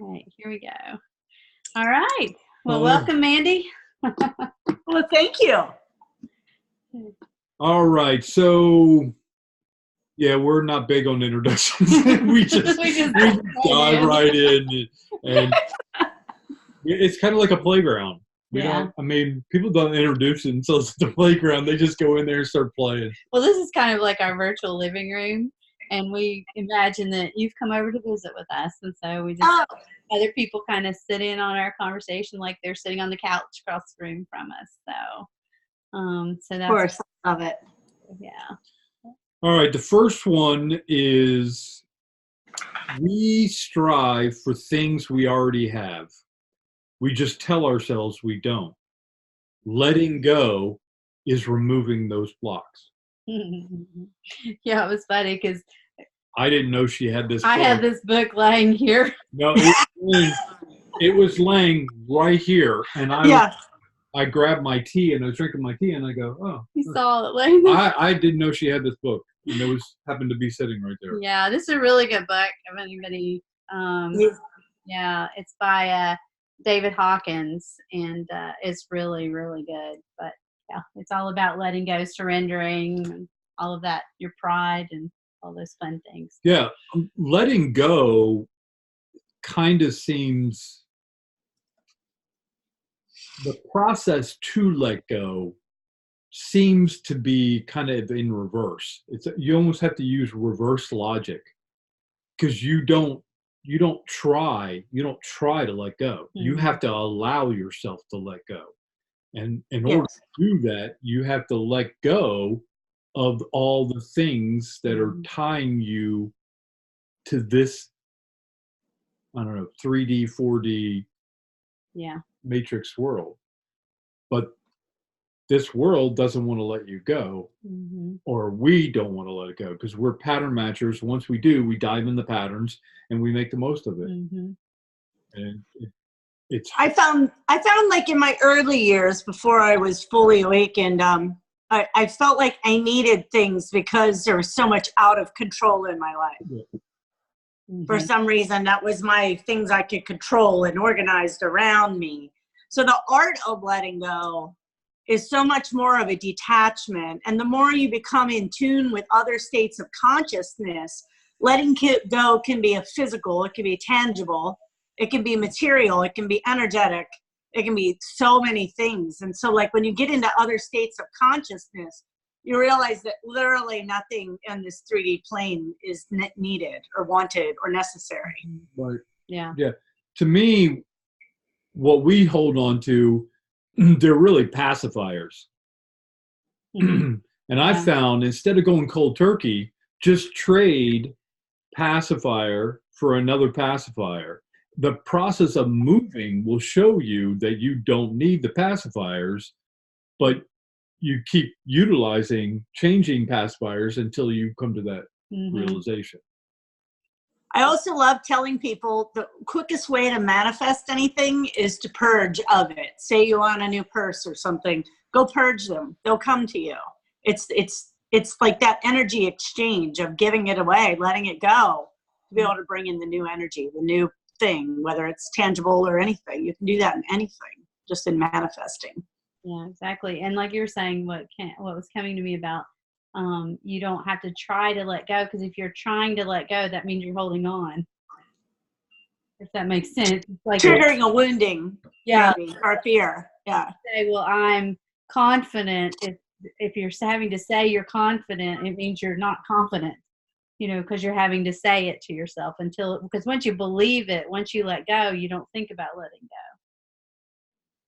All right, here we go. All right. Well, Hello. welcome, Mandy. Well, thank you. All right. So, yeah, we're not big on introductions. we just dive right in, and it's kind of like a playground. We don't. I mean, people don't introduce themselves to the playground. They just go in there and start playing. Well, this is kind of like our virtual living room, and we imagine that you've come over to visit with us, and so we just other people kind of sit in on our conversation like they're sitting on the couch across the room from us. So that's, of course, I love it. Yeah. All right. The first one is we strive for things we already have. We just tell ourselves we don't. Letting go is removing those blocks. Yeah, it was funny because I didn't know she had this book. I had this book laying here. No, it was laying right here, and I grabbed my tea, and I was drinking my tea, and I go, oh. You saw it laying there. I didn't know she had this book, and it happened to be sitting right there. Yeah, this is a really good book. If anybody, yeah, it's by David Hawkins, and it's really, really good. But yeah, it's all about letting go, surrendering, and all of that, your pride, and all those fun things. Yeah, letting go kind of seems the process to let go seems to be kind of in reverse. You almost have to use reverse logic because you don't try to let go. Mm-hmm. You have to allow yourself to let go. And in order to do that, you have to let go of all the things that are tying you to this, I don't know, 3D, 4D matrix world. But this world doesn't want to let you go, or we don't want to let it go because we're pattern matchers. Once we do, we dive in the patterns and we make the most of it. And it's. I found like in my early years before I was fully awakened, I felt like I needed things because there was so much out of control in my life. For some reason, that was my things I could control and organized around me. So the art of letting go is so much more of a detachment. And the more you become in tune with other states of consciousness, letting go can be a physical, it can be tangible, it can be material, it can be energetic, it can be so many things. And so like when you get into other states of consciousness, you realize that literally nothing in this 3D plane is needed or wanted or necessary. Right. Yeah. Yeah. To me, what we hold on to, they're really pacifiers. And I found instead of going cold turkey, just trade pacifier for another pacifier. The process of moving will show you that you don't need the pacifiers, but you keep utilizing, changing pacifiers until you come to that realization. I also love telling people the quickest way to manifest anything is to purge of it. Say you want a new purse or something, go purge them. They'll come to you. It's like that energy exchange of giving it away, letting it go, to be able to bring in the new energy, the new thing, whether it's tangible or anything. You can do that in anything, just in manifesting. Yeah, exactly. And like you were saying, what was coming to me about, you don't have to try to let go, because if you're trying to let go, that means you're holding on. If that makes sense. It's like triggering a wounding, maybe, or fear. Yeah. Say, well, I'm confident. If you're having to say you're confident, it means you're not confident. Because you're having to say it to yourself because once you believe it, once you let go, you don't think about letting go.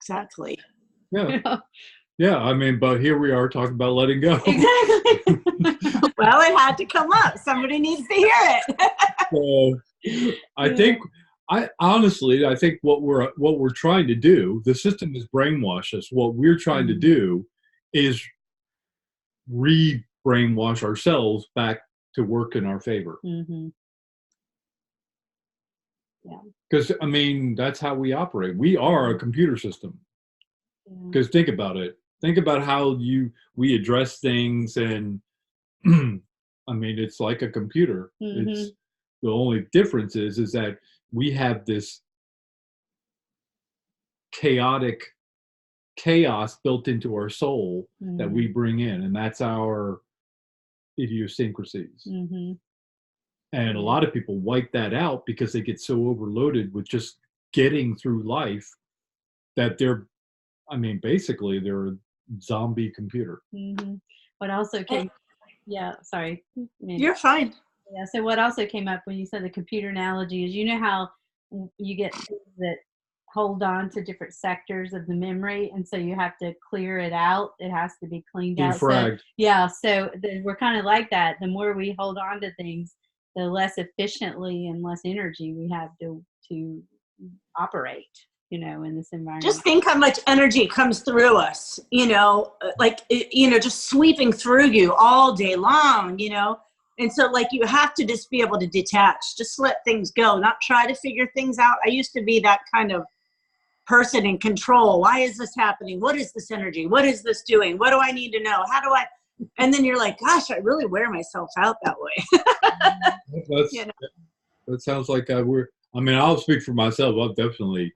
Exactly. Yeah. Yeah, I mean, but here we are talking about letting go. Exactly. Well, it had to come up. Somebody needs to hear it. So I think what we're trying to do, the system has brainwashed us. What we're trying to do is re-brainwash ourselves back to work in our favor. Yeah. Because, I mean, that's how we operate. We are a computer system. Because think about it. Think about how we address things, and I mean, it's like a computer. It's the only difference is that we have this chaos built into our soul that we bring in, and that's our idiosyncrasies. And a lot of people wipe that out because they get so overloaded with just getting through life that basically they're a zombie computer. What also came, sorry. You're fine. Yeah, so what also came up when you said the computer analogy is, you know how you get things that hold on to different sectors of the memory, and so you have to clear it out. It has to be cleaned out. So, so we're kind of like that. The more we hold on to things, the less efficiently and less energy we have to operate, in this environment. Just think how much energy comes through us, just sweeping through you all day long, And so like you have to just be able to detach, just let things go, not try to figure things out. I used to be that kind of person in control. Why is this happening? What is this energy? What is this doing? What do I need to know? How do I? And then you're like, gosh, I really wear myself out that way. That sounds like I'll speak for myself. I've definitely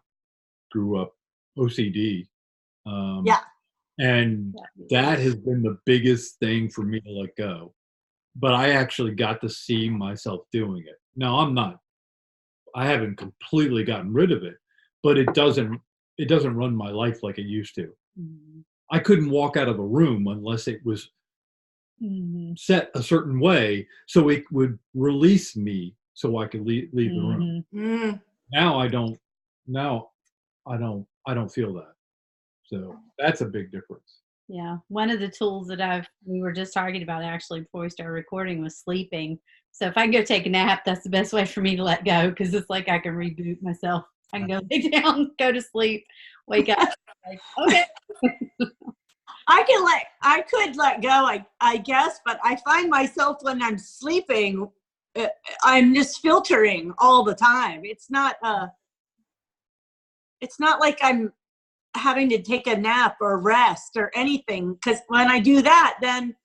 grew up OCD. And that has been the biggest thing for me to let go. But I actually got to see myself doing it. Now I haven't completely gotten rid of it, but it doesn't run my life like it used to. I couldn't walk out of a room unless it was set a certain way so it would release me so I could leave the room. Now I don't feel that. So that's a big difference. Yeah. One of the tools that we were just talking about actually before we started recording was sleeping. So if I can go take a nap, that's the best way for me to let go, because it's like I can reboot myself. I can go lay down, go to sleep, wake up. Like, okay. I could let go, I guess, but I find myself when I'm sleeping, I'm just filtering all the time. It's not like I'm having to take a nap or rest or anything, because when I do that, then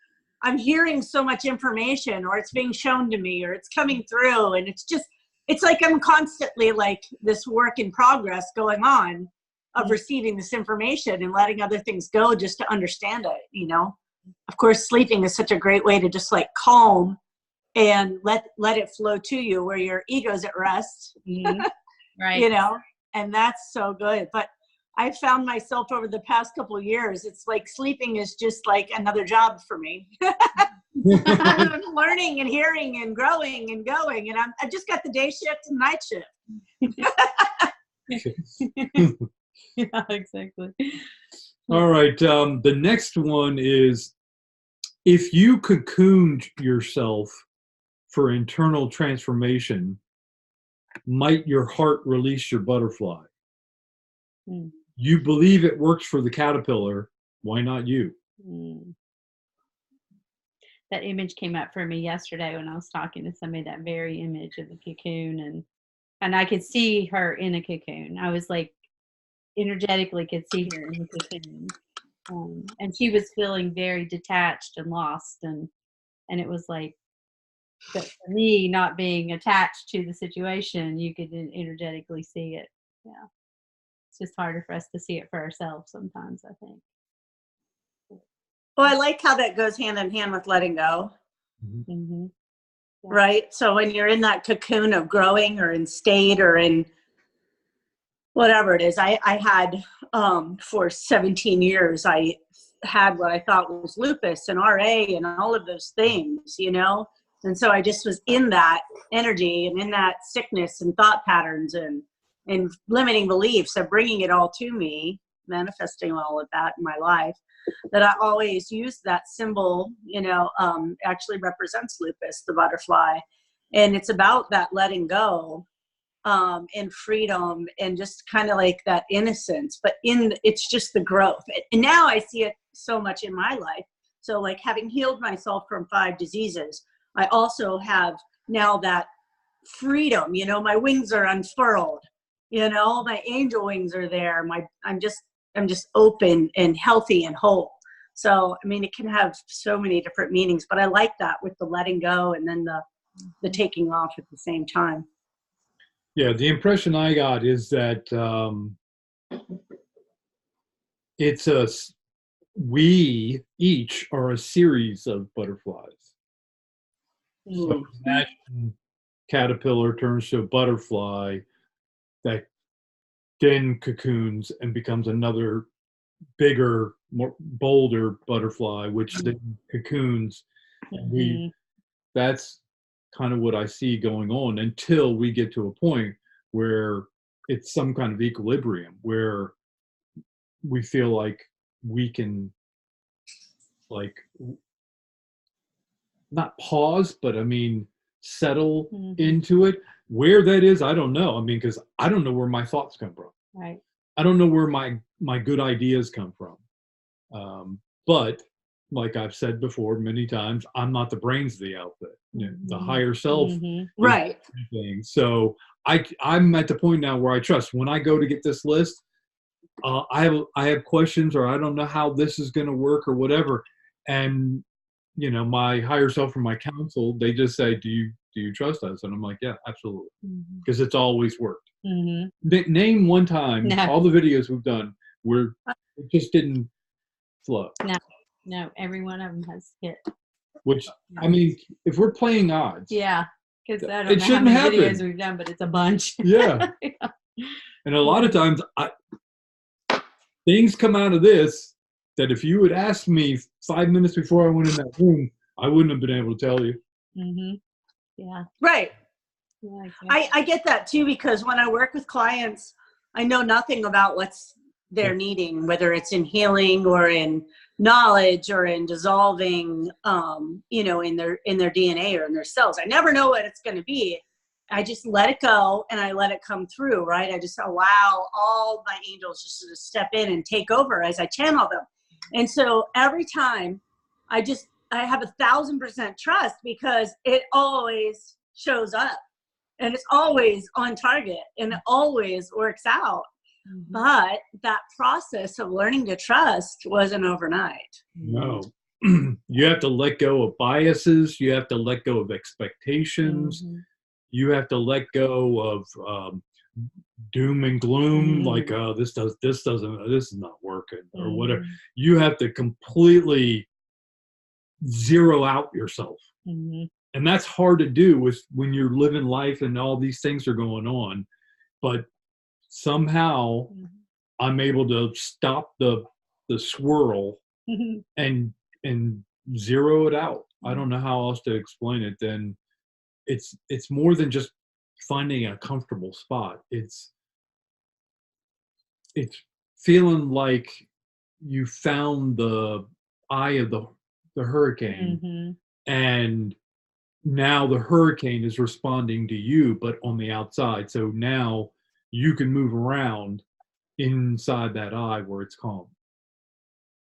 I'm hearing so much information, or it's being shown to me, or it's coming through, and it's like I'm constantly like this work in progress going on of receiving this information and letting other things go just to understand it, Of course, sleeping is such a great way to just like calm and let it flow to you where your ego's at rest. Right. And that's so good. But I found myself over the past couple of years, it's like sleeping is just like another job for me. I'm learning and hearing and growing and going, and I just got the day shift and night shift. Yeah, exactly. All right. The next one is, if you cocooned yourself for internal transformation, might your heart release your butterfly? You believe it works for the caterpillar. Why not you? That image came up for me yesterday when I was talking to somebody, that very image of the cocoon, and I could see her in a cocoon. I was like, energetically could see her in the cocoon. And she was feeling very detached and lost, and it was like, but for me, not being attached to the situation, you could energetically see it. Yeah. It's just harder for us to see it for ourselves sometimes, I think. Well, I like how that goes hand in hand with letting go. Yeah. Right? So when you're in that cocoon of growing or in state or in whatever it is, I had for 17 years, I had what I thought was lupus and RA and all of those things, And so I just was in that energy and in that sickness and thought patterns and limiting beliefs of bringing it all to me, manifesting all of that in my life, that I always use that symbol, actually represents lupus, the butterfly. And it's about that letting go and freedom and just kind of like that innocence, but it's just the growth. And now I see it so much in my life. So like having healed myself from 5 diseases, I also have now that freedom, my wings are unfurled, my angel wings are there. I'm just open and healthy and whole. So, it can have so many different meanings, but I like that with the letting go and then the taking off at the same time. Yeah, the impression I got is that it's we each are a series of butterflies. So imagine caterpillar turns to a butterfly that then cocoons and becomes another bigger, more bolder butterfly, which then cocoons. And that's kind of what I see going on until we get to a point where it's some kind of equilibrium where we feel like we can, like, not pause, but I mean settle into it. Where that is, I don't know. I mean, because I don't know where my thoughts come from. Right. I don't know where my good ideas come from. But like I've said before many times, I'm not the brains of the outfit. You know, the higher self, right? Everything. So I'm at the point now where I trust. When I go to get this list, I have questions, or I don't know how this is going to work, or whatever, and my higher self or my counsel, they just say, do you trust us? And I'm like, yeah, absolutely, because it's always worked. Name one time, all the videos we've done where it just didn't flow. No, every one of them has hit. Which, I mean, if we're playing odds, yeah, because I don't know how many videos we've done, but it's a bunch. Yeah. And a lot of times things come out of this that if you had asked me 5 minutes before I went in that room, I wouldn't have been able to tell you. Yeah. Right. Yeah, exactly. I get that too, because when I work with clients, I know nothing about what's they're needing, whether it's in healing or in knowledge or in dissolving, in their DNA or in their cells. I never know what it's going to be. I just let it go and I let it come through, right? I just allow all my angels just to step in and take over as I channel them. And so every time I have 1,000% trust, because it always shows up and it's always on target and it always works out. But that process of learning to trust wasn't overnight. No. You have to let go of biases. You have to let go of expectations. You have to let go of doom and gloom, like, this is not working, or whatever. You have to completely zero out yourself. And that's hard to do when you're living life and all these things are going on. But somehow I'm able to stop the swirl and zero it out. I don't know how else to explain it. Then it's more than just finding a comfortable spot. It's feeling like you found the eye of the hurricane, and now the hurricane is responding to you, but on the outside. So now you can move around inside that eye where it's calm.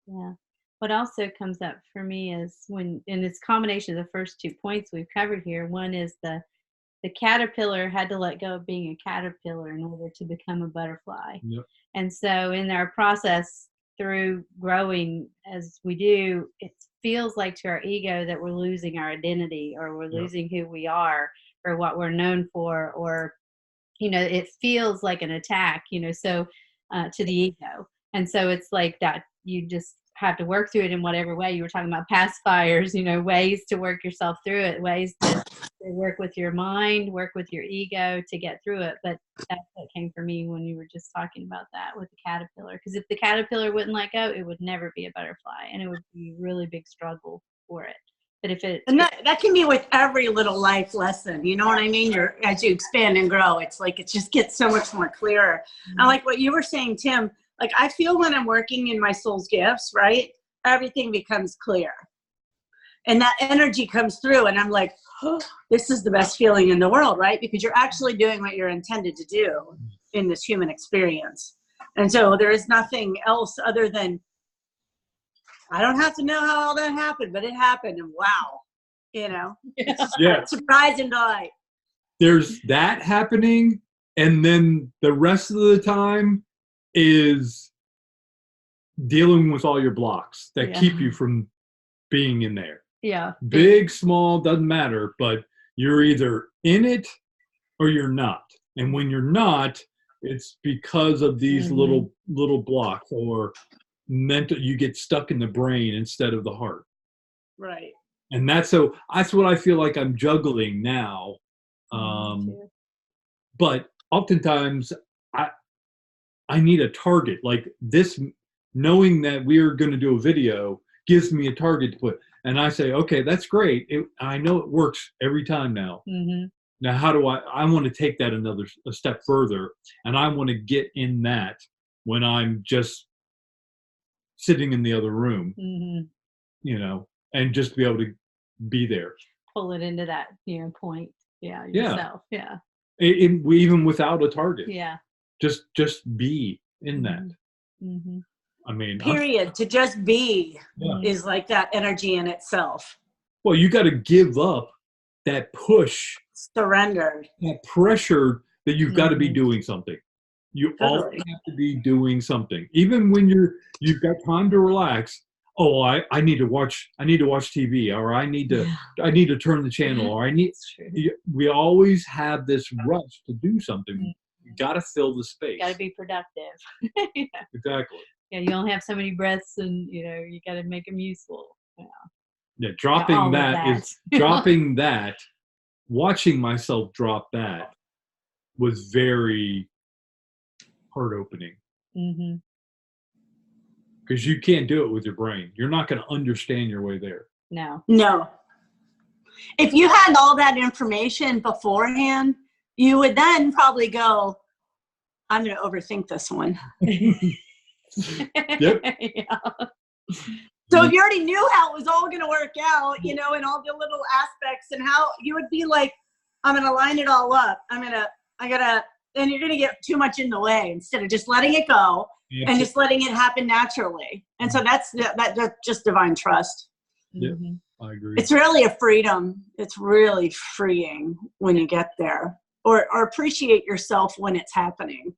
Yeah. What also comes up for me is in this combination of the first 2 points we've covered here, one is the caterpillar had to let go of being a caterpillar in order to become a butterfly. Yep. And so in our process through growing as we do, it feels like to our ego that we're losing our identity, or we're losing who we are, or what we're known for, or, it feels like an attack, so to the ego. And so it's like that you just have to work through it in whatever way. You were talking about pacifiers, ways to work yourself through it, ways to work with your mind, work with your ego to get through it. But that's what came for me when you were just talking about that with the caterpillar. Because if the caterpillar wouldn't let go, it would never be a butterfly, and it would be a really big struggle for it. But if it, and that can be with every little life lesson, you know what I mean? As you expand and grow, it's like it just gets so much more clearer. I like what you were saying, Tim. Like, I feel when I'm working in my soul's gifts, right, everything becomes clear. And that energy comes through, and I'm like, oh, this is the best feeling in the world, right? Because you're actually doing what you're intended to do in this human experience. And so there is nothing else other than, I don't have to know how all that happened, but it happened, and wow, it's surprise and delight. There's that happening, and then the rest of the time is dealing with all your blocks that keep you from being in there. Yeah. Big, small, doesn't matter, but you're either in it or you're not. And when you're not, it's because of these little blocks, or mental, you get stuck in the brain instead of the heart. Right. And that's what I feel like I'm juggling now. But oftentimes I need a target like this. Knowing that we're going to do a video gives me a target to put. And I say, okay, that's great. I know it works every time now. Now, how do I want to take that a step further, and I want to get in that when I'm just sitting in the other room, and just be able to be there. Pull it into that, point. Yeah. Yourself. Yeah. Even without a target. Yeah. Just be in that. I mean, period. To just be is like that energy in itself. Well, you got to give up that push, surrender, that pressure that you've got to be doing something. You always have to be doing something, even when you've got time to relax. Oh, I need to watch TV, or I need to turn the channel, or we always have this rush to do something. You got to fill the space. Got to be productive. Exactly. Yeah, you only have so many breaths, and you got to make them useful. Yeah, dropping dropping that, watching myself drop that was very heart opening. Because you can't do it with your brain. You're not going to understand your way there. No. If you had all that information beforehand, you would then probably go, I'm going to overthink this one. Yep. So if you already knew how it was all going to work out, and all the little aspects, and how you would be like, I'm going to line it all up. and you're going to get too much in the way instead of just letting it go and just letting it happen naturally. And so that's just divine trust. Yeah, I agree. It's really a freedom. It's really freeing when you get there, or appreciate yourself when it's happening,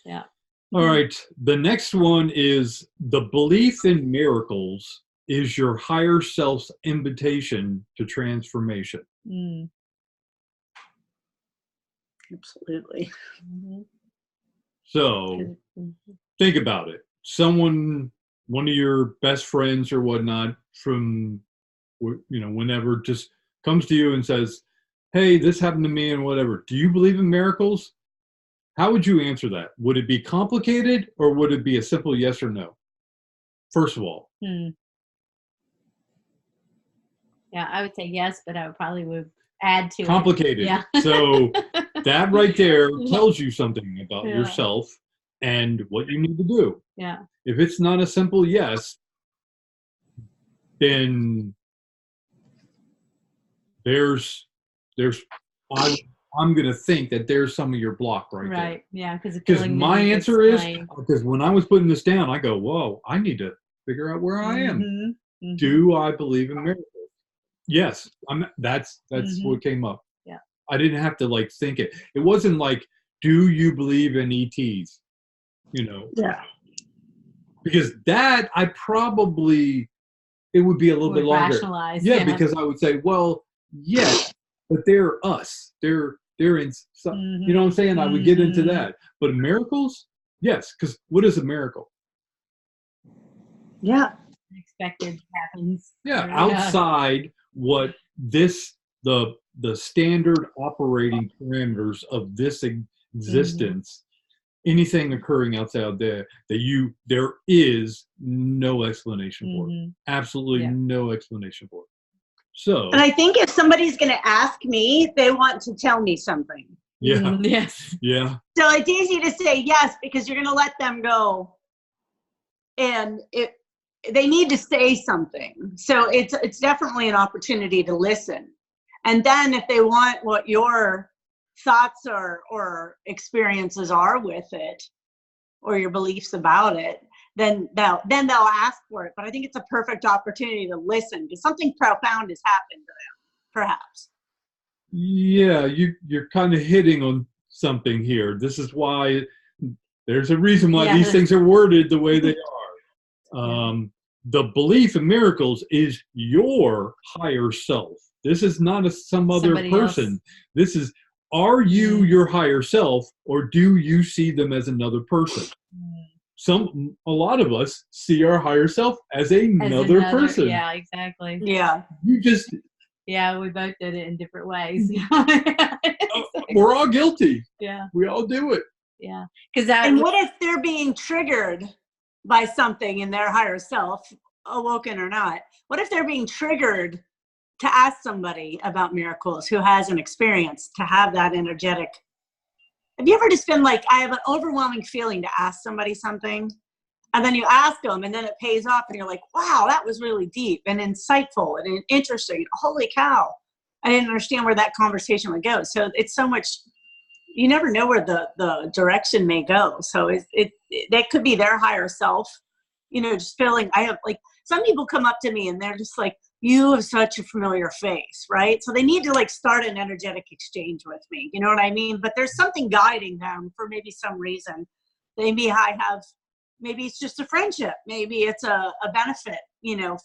Yeah. All right. The next one is the belief in miracles is your higher self's invitation to transformation. Absolutely. So think about it. One of your best friends or whatnot from, whenever, just comes to you and says, hey, this happened to me and whatever. Do you believe in miracles? How would you answer that? Would it be complicated, or would it be a simple yes or no? First of all. Yeah, I would say yes, but I would add to complicated. Yeah. So that right there tells you something about yourself and what you need to do. Yeah. If it's not a simple yes, then I'm going to think that there's some of your block right there. Right. Yeah. Because my answer is, because when I was putting this down, I go, whoa, I need to figure out where I am. Do I believe in miracles? Yes. That's what came up. Yeah. I didn't have to think it. It wasn't like, do you believe in ETs? Yeah. Because that it would be a little bit longer. Rationalize. Yeah, because I would say, well, yes, but they're us. They're in some, you know what I'm saying? I would get into that. But miracles? Yes, because what is a miracle? Yeah. Unexpected happens. Yeah, outside what the standard operating parameters of this existence, anything occurring outside there there is no explanation for it. Absolutely no explanation for it. So, and I think if somebody's going to ask me, they want to tell me something. Yeah. Yes. Yeah. So it's easy to say yes, because you're going to let them go, and they need to say something. So it's definitely an opportunity to listen. And then if they want what your thoughts or experiences are with it, or your beliefs about it, then they'll ask for it. But I think it's a perfect opportunity to listen, because something profound has happened to them, perhaps. Yeah, you're kind of hitting on something here. This is why there's a reason why these things are worded the way they are. The belief in miracles is your higher self. This is not some other person. This is are you your higher self, or do you see them as another person? A lot of us see our higher self as another person. Yeah, exactly. Yeah. You just. Yeah, we both did it in different ways. We're all guilty. Yeah. We all do it. Yeah. And what if they're being triggered by something in their higher self, awoken or not? What if they're being triggered to ask somebody about miracles who has an experience, to have that energetic? Have you ever just been like, I have an overwhelming feeling to ask somebody something, and then you ask them and then it pays off and you're like, wow, that was really deep and insightful and interesting. Holy cow. I didn't understand where that conversation would go. So it's so much, you never know where the direction may go. So that could be their higher self, just feeling. I have, like, some people come up to me and they're just like, you have such a familiar face, right? So they need to, like, start an energetic exchange with me. You know what I mean? But there's something guiding them for maybe some reason. Maybe maybe it's just a friendship. Maybe it's a benefit,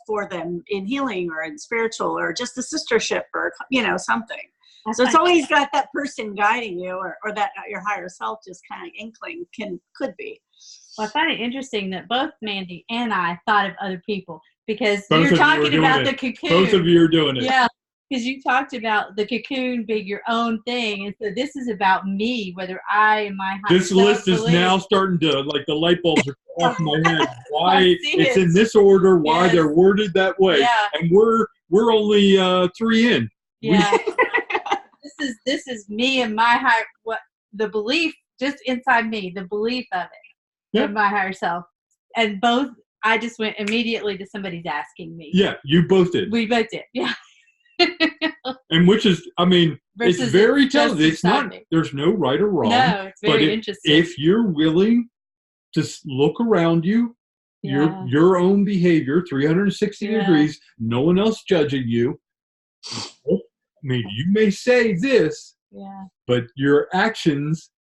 for them in healing or in spiritual, or just a sistership, or, something. So it's always got that person guiding you, or that your higher self just kind of inkling could be. Well, I find it interesting that both Mandy and I thought of other people, because Both you're talking about the cocoon. Both of you are doing it. Yeah, because you talked about the cocoon being your own thing. And so this is about me, whether I am my higher This list is now starting to, like, the light bulbs are off my head. Why it's in this order, why they're worded that way. Yeah. And we're only 3 in. Yeah. This is me and my the belief just inside me, the belief of it, of my higher self. And I just went immediately to somebody's asking me. Yeah, you both did. We both did, yeah. And which is, it's very telling. It's not, me. There's no right or wrong. No, it's very interesting. If you're willing to look around you, your own behavior, 360 degrees, no one else judging you. You may say this, but your actions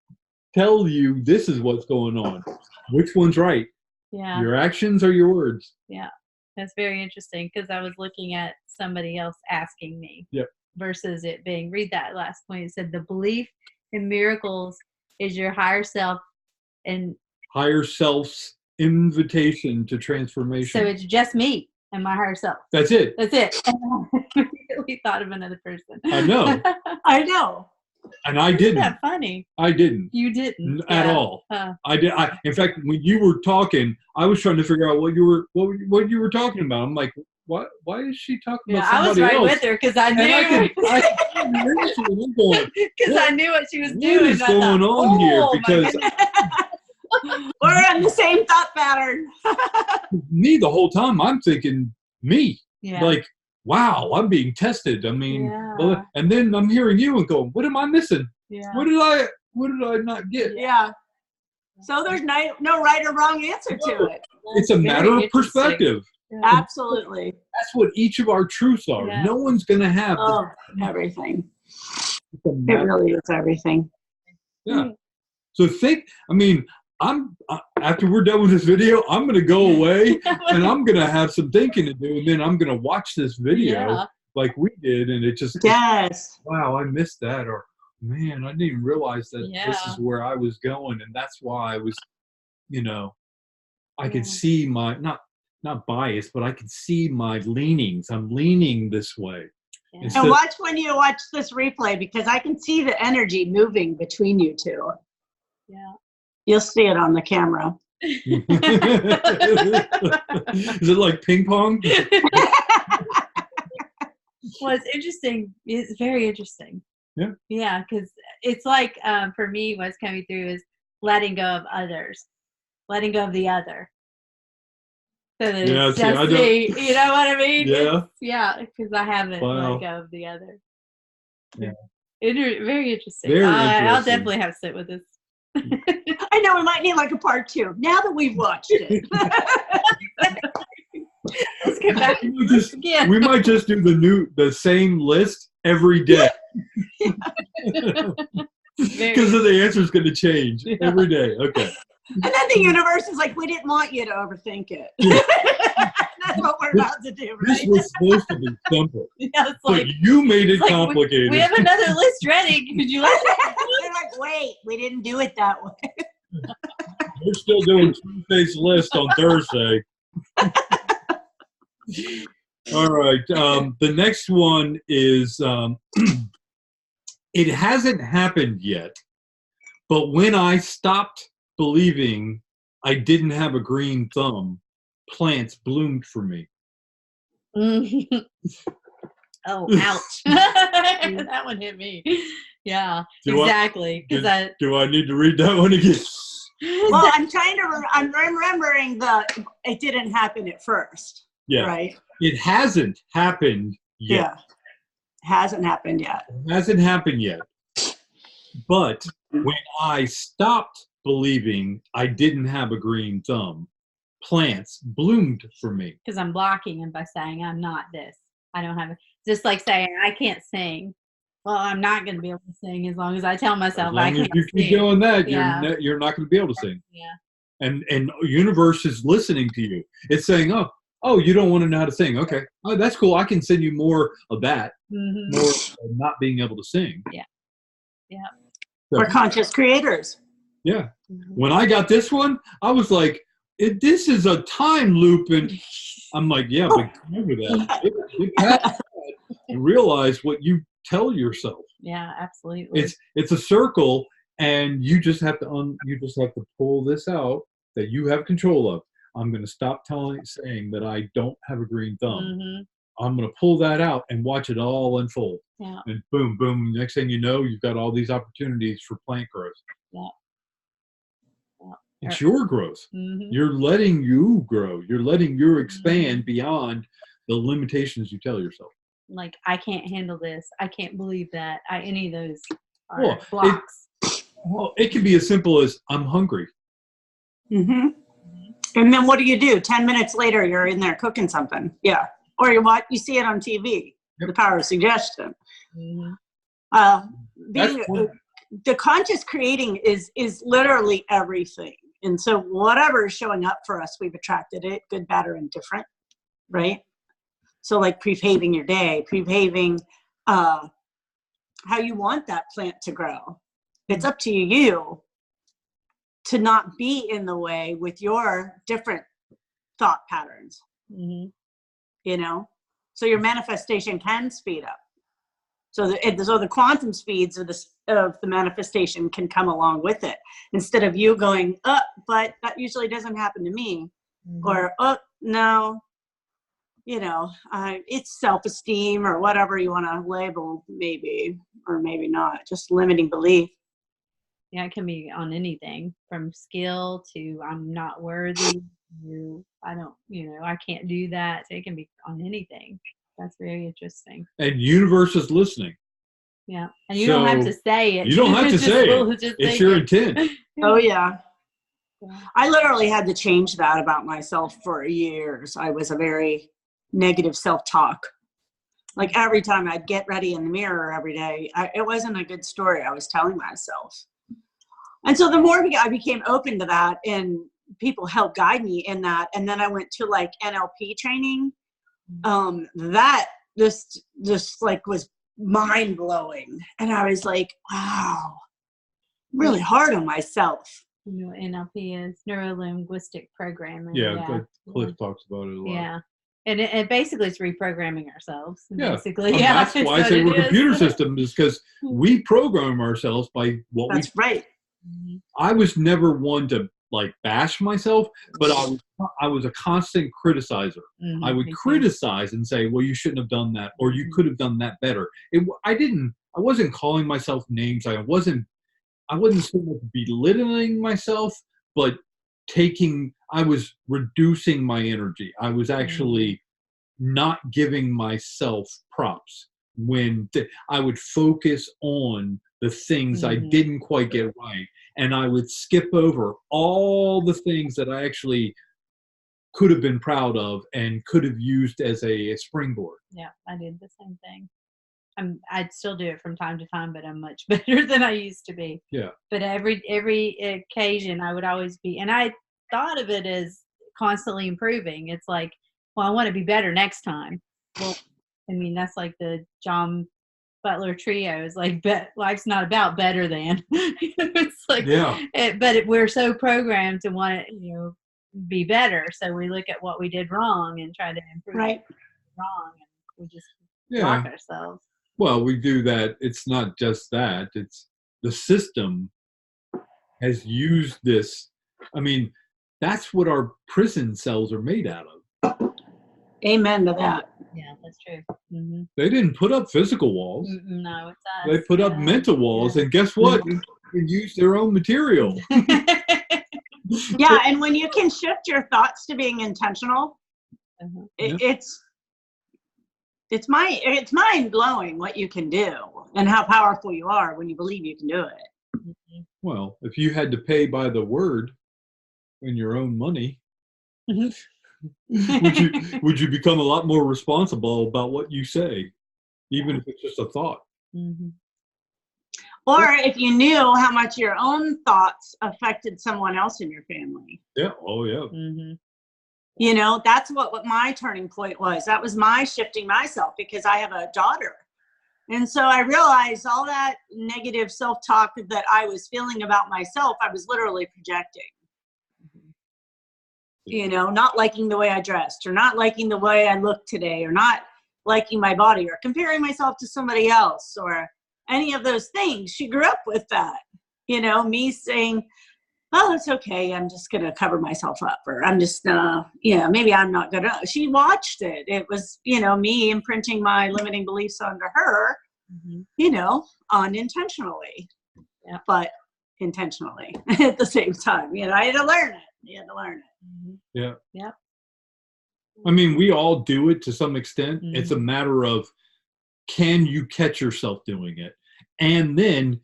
tell you this is what's going on. Which one's right? Yeah. Your actions or your words? Yeah. That's very interesting, because I was looking at somebody else asking me versus it being, read that last point. It said the belief in miracles is your higher self and higher self's invitation to transformation. So it's just me and my higher self. That's it. That's it. And I immediately thought of another person. I know. I know. And I didn't. Isn't that funny? I didn't. You didn't at all. I did. In fact, when you were talking, I was trying to figure out what you were talking about. I'm like, what? Why is she talking about somebody else? I was right with her, because I knew. Because I knew what she was doing. What is going on here? Because we're on the same thought pattern. Me, the whole time, I'm thinking me. Yeah. Like, wow, I'm being tested. And then I'm hearing you and going, what am I missing? Yeah. What did I not get? Yeah. So there's no right or wrong answer to it. It's a matter of perspective. Yeah. Absolutely. That's what each of our truths are. Yeah. No one's going to have everything. It really is everything. Yeah. So I'm after we're done with this video, I'm going to go away and I'm going to have some thinking to do, and then I'm going to watch this video like we did, and it just wow, I missed that, or man, I didn't even realize that this is where I was going, and that's why I was, I could see my not bias, but I could see my leanings. I'm leaning this way. Yeah. And watch when you watch this replay, because I can see the energy moving between you two. Yeah. You'll see it on the camera. Is it like ping pong? Well, it's interesting. It's very interesting. Yeah. Yeah, because it's like, for me, what's coming through is letting go of others, letting go of the other. So that it's just me. You know what I mean? Yeah. Because I haven't let go of the other. Yeah. Very interesting. Very interesting. I'll definitely have to sit with this. I know, we might need like a part 2 now that we've watched it. Let's get back we might just do the same list every day. Because the answer is going to change every day. Okay. And then the universe is like, we didn't want you to overthink it. That's what we're about to do, This right? was supposed to be simple. Yeah, it's But like, you made it like, complicated. we have another list ready. Could you like They're like, wait, we didn't do it that way. We're still doing Tuesday's list on Thursday. All right. The next one is it hasn't happened yet, but when I stopped believing I didn't have a green thumb, plants bloomed for me. Oh, ouch. That one hit me. Yeah, exactly. Do I need to read that one again? Well, I'm remembering it didn't happen at first. Yeah. Right. It hasn't happened yet. Yeah. Hasn't happened yet. It hasn't happened yet. But when I stopped believing I didn't have a green thumb, plants bloomed for me. Because I'm blocking them by saying I'm not this. I don't have it. Just like saying I can't sing. Well, I'm not going to be able to sing as long as I tell myself I can't sing. As long as you keep doing that, Yeah. you're not going to be able to sing. Yeah. And universe is listening to you. It's saying, oh, you don't want to know how to sing. Okay. Oh, that's cool. I can send you more of that. Mm-hmm. More of not being able to sing. Yeah. Yeah. So, We're conscious creators. yeah. Mm-hmm. When I got this one, I was like, this is a time loop. And I'm like, yeah, but remember that. It past that, you realize what you tell yourself. Yeah, absolutely. It's a circle, and you just have to pull this out that you have control of. I'm going to stop saying that I don't have a green thumb. Mm-hmm. I'm going to pull that out and watch it all unfold. Yeah. And boom, boom. Next thing you know, you've got all these opportunities for plant growth. Yeah. It's your growth. Mm-hmm. You're letting you grow. You're letting you expand beyond the limitations you tell yourself. Like, I can't handle this. I can't believe that. Any of those are blocks. It can be as simple as I'm hungry. Mm-hmm. And then what do? 10 minutes later, you're in there cooking something. Yeah. Or you see it on TV. Yep. The power of suggestion. Mm-hmm. The conscious creating is literally everything. And so whatever is showing up for us, we've attracted it, good, bad, or indifferent, right? So like pre-paving your day, pre-paving how you want that plant to grow. It's up to you to not be in the way with your different thought patterns, so your manifestation can speed up. So the quantum speeds of the manifestation can come along with it. Instead of you going, but that usually doesn't happen to me. Or, no, it's self-esteem or whatever you want to label, maybe, or maybe not, just limiting belief. Yeah, it can be on anything from skill to I'm not worthy to I can't do that. So it can be on anything. That's very interesting. And universe is listening. Yeah. And you don't have to say it. You don't have to say it. It's your intent. Oh, yeah. I literally had to change that about myself for years. I was a very negative self-talk. Like every time I'd get ready in the mirror every day, it wasn't a good story I was telling myself. And so the more I became open to that and people helped guide me in that. And then I went to like NLP training. That just like was mind blowing. And I was like, wow, really hard on myself. NLP is neuro-linguistic programming. Yeah. Cliff talks about it a lot. Yeah. And it basically is reprogramming ourselves. Yeah. Basically. That's why I say we're computer systems, is because we program ourselves by what That's right. I was never one to like bash myself, but I was a constant criticizer. I would criticize and say, well, you shouldn't have done that, or you could have done that better. I wasn't calling myself names. I wasn't so much belittling myself, but I was reducing my energy. I was actually not giving myself props when I would focus on the things I didn't quite get right. And I would skip over all the things that I actually could have been proud of and could have used as a springboard. Yeah, I did the same thing. I'd still do it from time to time, but I'm much better than I used to be. Yeah. But every occasion I would always be, and I thought of it as constantly improving. It's like, well, I want to be better next time. Well, I mean, that's like the John Butler trio is like, life's not about better than. It's like, we're so programmed to want to, be better. So we look at what we did wrong and try to improve Right. wrong, and we just block ourselves. Well, we do that. It's not just that. It's the system has used this. I mean, that's what our prison cells are made out of. Amen to that. Yeah, that's true. Mm-hmm. They didn't put up physical walls. No, it's us. They put up mental walls, and guess what? They use their own material. Yeah, and when you can shift your thoughts to being intentional, it's mind blowing what you can do and how powerful you are when you believe you can do it. Well, if you had to pay by the word in your own money, would you become a lot more responsible about what you say, even if it's just a thought? Or if you knew how much your own thoughts affected someone else in your family. Yeah. Oh, yeah. That's what my turning point was. That was my shifting myself, because I have a daughter. And so I realized all that negative self-talk that I was feeling about myself, I was literally projecting. Not liking the way I dressed, or not liking the way I looked today, or not liking my body, or comparing myself to somebody else, or any of those things. She grew up with that, me saying, oh, it's okay, I'm just going to cover myself up, or I'm just, maybe I'm not going to. She watched it. It was, me imprinting my limiting beliefs onto her, unintentionally, but intentionally at the same time. I had to learn it. You had to learn it. Yeah. Yep. I mean, we all do it to some extent. It's a matter of, can you catch yourself doing it? And then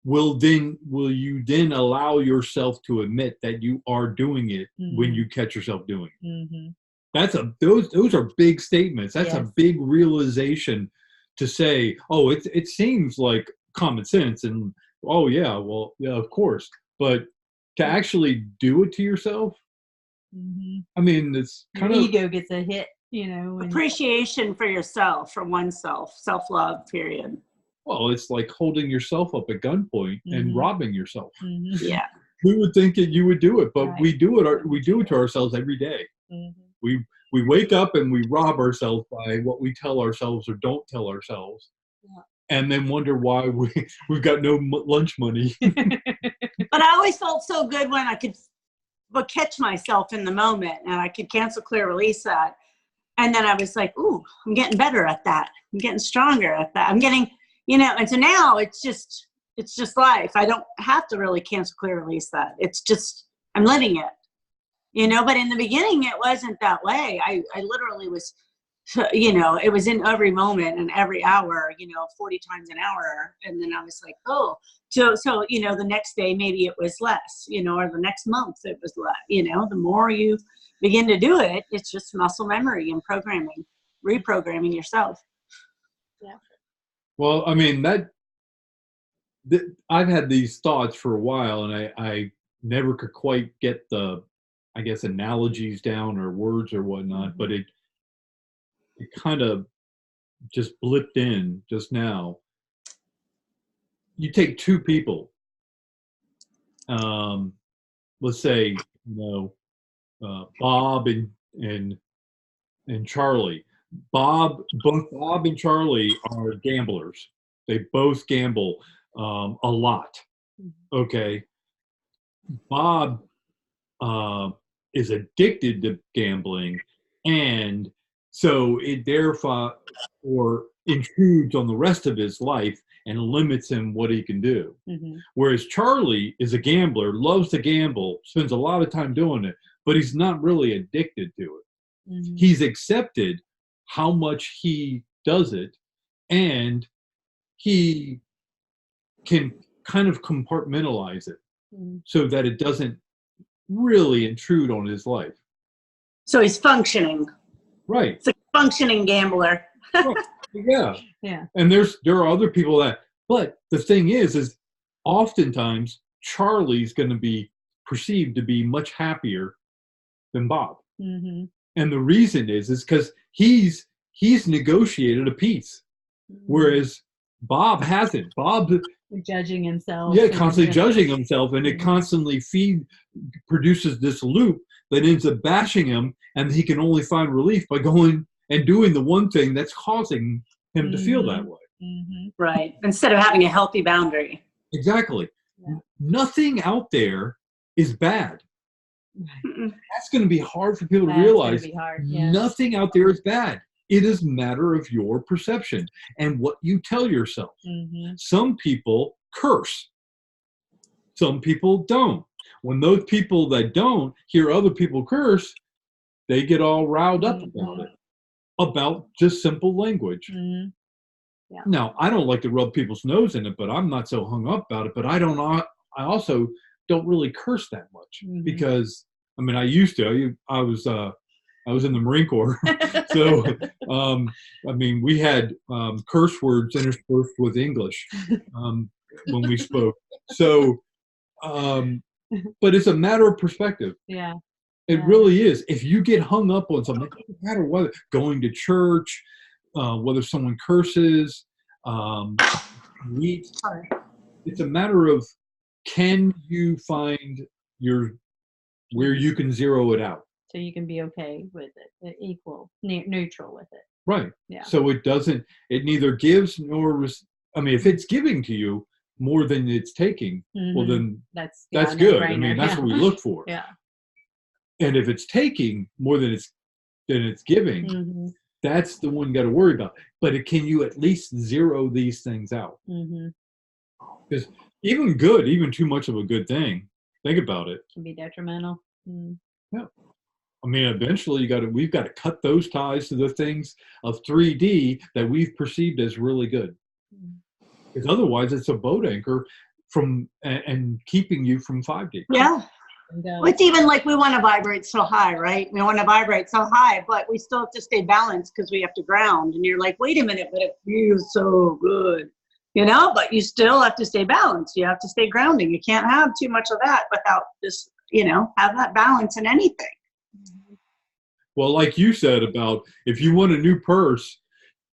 will you then allow yourself to admit that you are doing it when you catch yourself doing it? Those are big statements. That's a big realization to say, oh, it seems like common sense, and oh yeah, well, yeah, of course. But to actually do it to yourself, I mean, it's kind of, ego gets a hit, appreciation for yourself, for oneself, self-love, period. Well, it's like holding yourself up at gunpoint and robbing yourself. Yeah. Who would think that you would do it? But we do it. We do it to ourselves every day. We wake up and we rob ourselves by what we tell ourselves or don't tell ourselves, and then wonder why we've got no lunch money. But I always felt so good when I could catch myself in the moment, and I could cancel, clear, release that. And then I was like, ooh, I'm getting better at that. I'm getting stronger at that. I'm getting, and so now it's just life. I don't have to really cancel, clear, release that. It's just, I'm living it, but in the beginning it wasn't that way. I literally was, it was in every moment and every hour, 40 times an hour. And then I was like, oh, so, the next day, maybe it was less, or the next month it was less, the more you begin to do it, it's just muscle memory and reprogramming yourself. Yeah. Well, I mean, I've had these thoughts for a while, and I never could quite get the, I guess, analogies down or words or whatnot, but it kind of just blipped in just now. You take two people, let's say, Bob and Charlie. Both Bob and Charlie are gamblers. They both gamble a lot. Okay. Bob is addicted to gambling, and so it therefore intrudes on the rest of his life and limits him what he can do. Whereas Charlie is a gambler, loves to gamble, spends a lot of time doing it, but he's not really addicted to it. He's accepted how much he does it, and he can kind of compartmentalize it so that it doesn't really intrude on his life. So he's functioning. Right. It's a functioning gambler. Yeah. Yeah. And there are other people but the thing is oftentimes Charlie's going to be perceived to be much happier than Bob. And the reason is because he's negotiated a peace, whereas Bob hasn't. Bob judging himself. Yeah, constantly judging himself, and it constantly produces this loop that ends up bashing him, and he can only find relief by going and doing the one thing that's causing him to feel that way. Right. Instead of having a healthy boundary. Exactly. Yeah. Nothing out there is bad. That's going to be hard for people to realize. Yeah. Nothing out there is bad. It is a matter of your perception and what you tell yourself. Some people curse. Some people don't. When those people that don't hear other people curse, they get all riled up about just simple language. Yeah. Now, I don't like to rub people's nose in it, but I'm not so hung up about it. But I also don't really curse that much because, I mean, I used to. I was in the Marine Corps, so I mean, we had curse words interspersed with English when we spoke. So, but it's a matter of perspective. Yeah, it really is. If you get hung up on something, no matter what, going to church, whether someone curses, it's a matter of can you find where you can zero it out. So you can be okay with it, equal, neutral with it. Right. Yeah. So it neither gives nor, if it's giving to you more than it's taking, well then that's good. I mean, that's what we look for. Yeah. And if it's taking more than it's giving, that's the one you got to worry about. But can you at least zero these things out? Because even too much of a good thing, think about it, can be detrimental. Yeah. I mean, eventually we've got to cut those ties to the things of 3D that we've perceived as really good. Because otherwise it's a boat anchor and keeping you from 5D. Yeah. It's even like we want to vibrate so high, right? We want to vibrate so high, but we still have to stay balanced because we have to ground. And you're like, wait a minute, but it feels so good, but you still have to stay balanced. You have to stay grounding. You can't have too much of that without just, have that balance in anything. Well, like you said about if you want a new purse,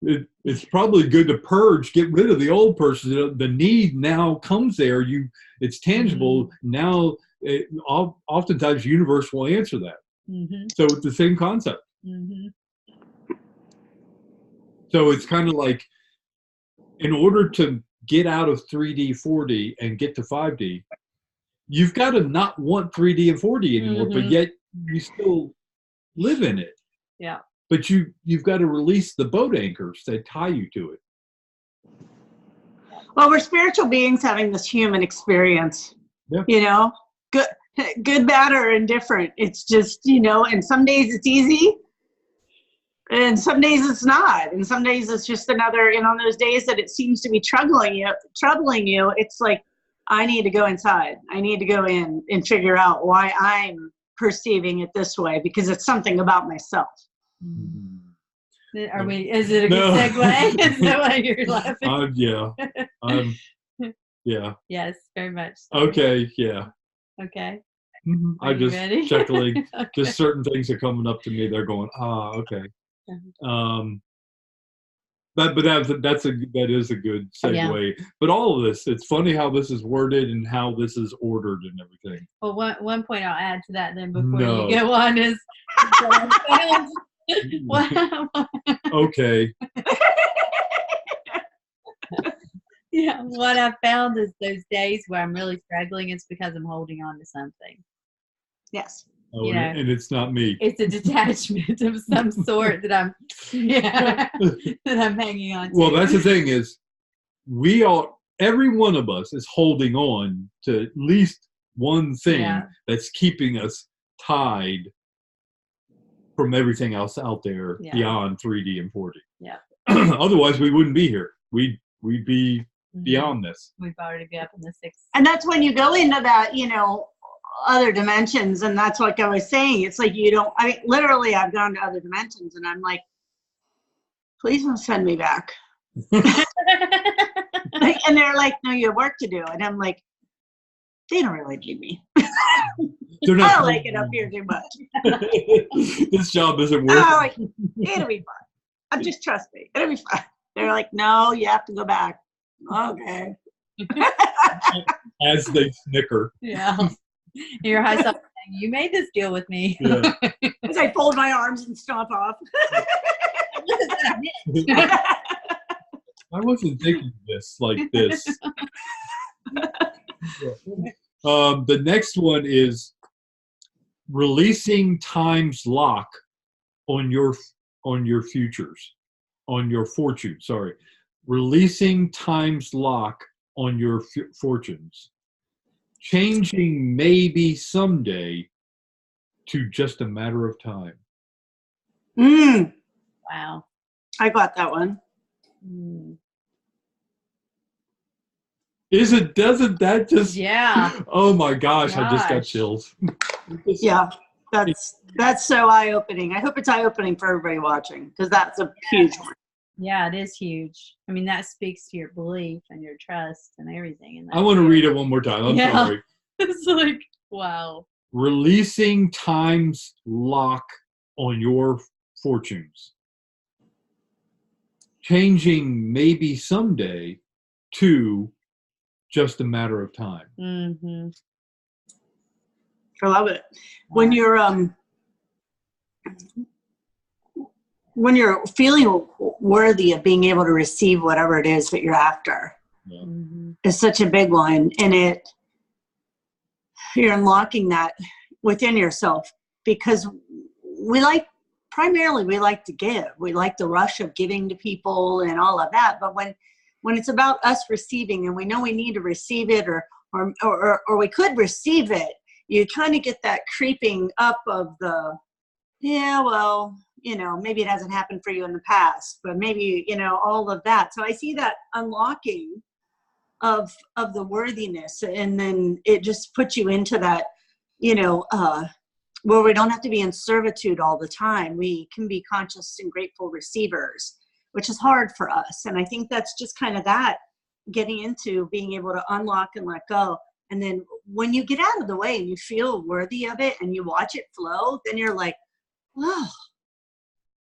it's probably good to purge, get rid of the old purse. The need now comes there. It's tangible. Now, oftentimes, the universe will answer that. So it's the same concept. So it's kind of like, in order to get out of 3D, 4D, and get to 5D, you've got to not want 3D and 4D anymore, but yet you still live in it. Yeah. But you've got to release the boat anchors that tie you to it. Well, we're spiritual beings having this human experience. Yeah. Good, bad, or indifferent. It's just, and some days it's easy and some days it's not. And some days it's just another, those days that it seems to be troubling you, it's like, I need to go inside. I need to go in and figure out why I'm perceiving it this way, because it's something about myself. Is it a good segue? Is that why you're laughing? Yeah. Yes, very much so. Okay, yeah. Okay. I just chuckling. Okay. Just certain things are coming up to me. They're going, okay. But that is a good segue. Yeah. But all of this, it's funny how this is worded and how this is ordered and everything. Well, one point I'll add to that then before you go on is okay. Yeah, what I found is those days where I'm really struggling, it's because I'm holding on to something. Yes. Oh, and it's not me. It's a detachment of some sort that I'm hanging on to. Well, that's the thing is, every one of us is holding on to at least one thing that's keeping us tied from everything else out there beyond 3D and 4D. Yeah. Otherwise, we wouldn't be here. We'd be beyond this. We'd already be up in the 6th. And that's when you go into that, other dimensions, and that's like I was saying, it's like literally I've gone to other dimensions and I'm like, please don't send me back. And they're like, no, you have work to do. And I'm like, they don't really need me. They're I not don't like it up here too much. This job isn't worth Oh, it. it'll be fine. Just trust me. It'll be fine. They're like, no, you have to go back. Okay. As they snicker. Yeah. Your high self saying, you made this deal with me. Yeah. As I fold my arms and stomp off. I wasn't thinking this like this. The next one is releasing time's lock on your futures, on your fortune. Sorry, releasing time's lock on your fortunes, changing maybe someday to just a matter of time. Wow. I got that one. Doesn't that just, yeah. Oh my gosh, I just got chills. Yeah, that's so eye-opening. I hope it's eye-opening for everybody watching, because that's a huge one. Yeah, it is huge. I mean, that speaks to your belief and your trust and everything. I want to read it one more time. I'm sorry. It's like, wow. Releasing time's lock on your fortunes, changing maybe someday to just a matter of time. Mm-hmm. I love it. Wow. When you're feeling worthy of being able to receive whatever it is that you're after, is such a big one, and you're unlocking that within yourself, because primarily we like to give. We like the rush of giving to people and all of that. But when it's about us receiving, and we know we need to receive it, or we could receive it, you kind of get that creeping up of the, maybe it hasn't happened for you in the past, but maybe, all of that. So I see that unlocking of the worthiness, and then it just puts you into that, where we don't have to be in servitude all the time. We can be conscious and grateful receivers, which is hard for us. And I think that's just kind of that, getting into being able to unlock and let go. And then when you get out of the way and you feel worthy of it and you watch it flow, then you're like, oh,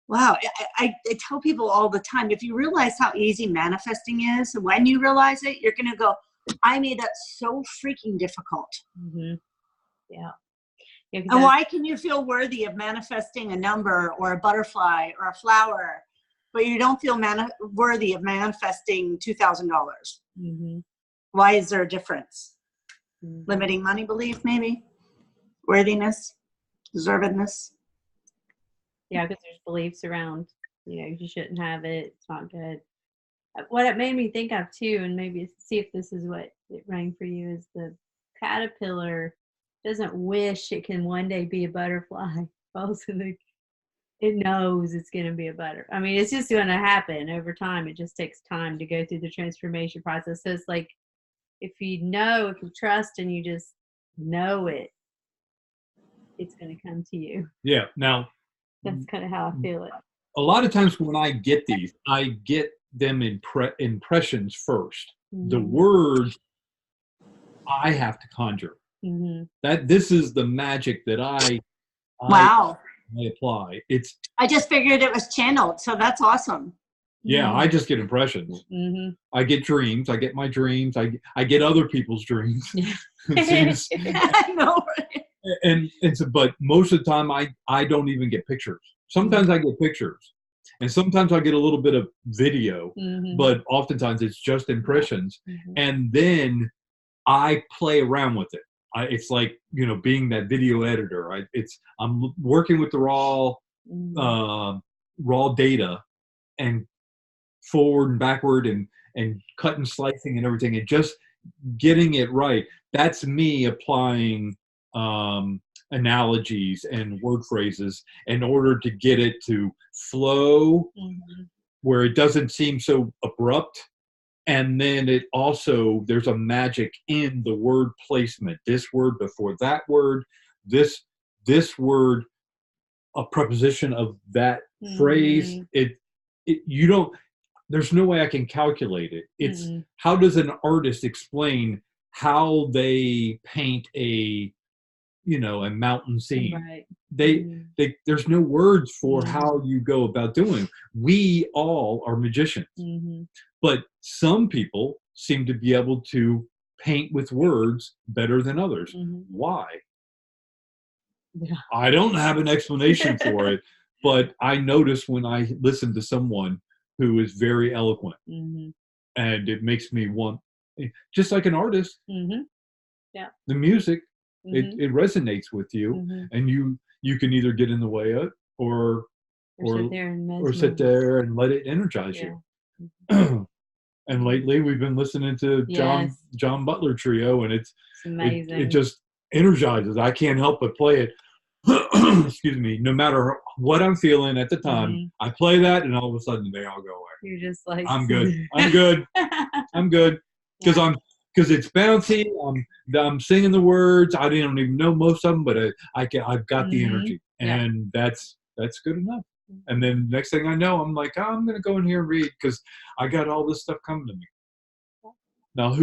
wow. I tell people all the time, if you realize how easy manifesting is, when you realize it, you're going to go, I made that so freaking difficult. Mm-hmm. Yeah. And why can you feel worthy of manifesting a number or a butterfly or a flower, but you don't feel worthy of manifesting $2,000? Mm-hmm. Why is there a difference? Mm-hmm. Limiting money belief, maybe? Worthiness? Deservedness? Yeah, because there's beliefs around, you shouldn't have it. It's not good. What it made me think of too, and maybe see if this is what it rang for you, is the caterpillar doesn't wish it can one day be a butterfly. It knows it's going to be a butterfly. I mean, it's just going to happen over time. It just takes time to go through the transformation process. So it's like, if you trust and you just know it, it's going to come to you. Yeah. Now, that's kind of how I feel it. A lot of times when I get these, I get them impressions first. Mm-hmm. The word I have to conjure. Mm-hmm. This is the magic that I apply. I just figured it was channeled, so that's awesome. Yeah, mm-hmm. I just get impressions. Mm-hmm. I get dreams. I get my dreams. I get other people's dreams. I know. But most of the time, I don't even get pictures. Sometimes I get pictures, and sometimes I get a little bit of video. Mm-hmm. But oftentimes it's just impressions, mm-hmm. and then I play around with it. It's like, being that video editor. I'm working with the raw data, and forward and backward and cut and slicing and everything, and just getting it right. That's me applying analogies and word phrases in order to get it to flow, mm-hmm. where it doesn't seem so abrupt. And then it also, there's a magic in the word placement. This word before that word, this word, a preposition of that mm-hmm. phrase. There's no way I can calculate it. It's mm-hmm. how does an artist explain how they paint a a mountain scene. Right. There's no words for how you go about doing it. We all are magicians, but some people seem to be able to paint with words better than others. Why? Yeah. I don't have an explanation for it, but I notice when I listen to someone who is very eloquent, and it makes me want, just like an artist, Yeah. the music, it resonates with you, and you can either get in the way of it or sit there and let it energize you. And lately we've been listening to John Butler Trio, and it's amazing. It just energizes. I can't help but play it. Excuse me. No matter what I'm feeling at the time, I play that, and all of a sudden they all go away. You're just like, I'm good. I'm good. I'm good because it's bouncy. I'm singing the words. I didn't even know most of them, but I've got the energy, and that's good enough. And then next thing I know, I'm like, I'm gonna go in here and read because I got all this stuff coming to me. Now,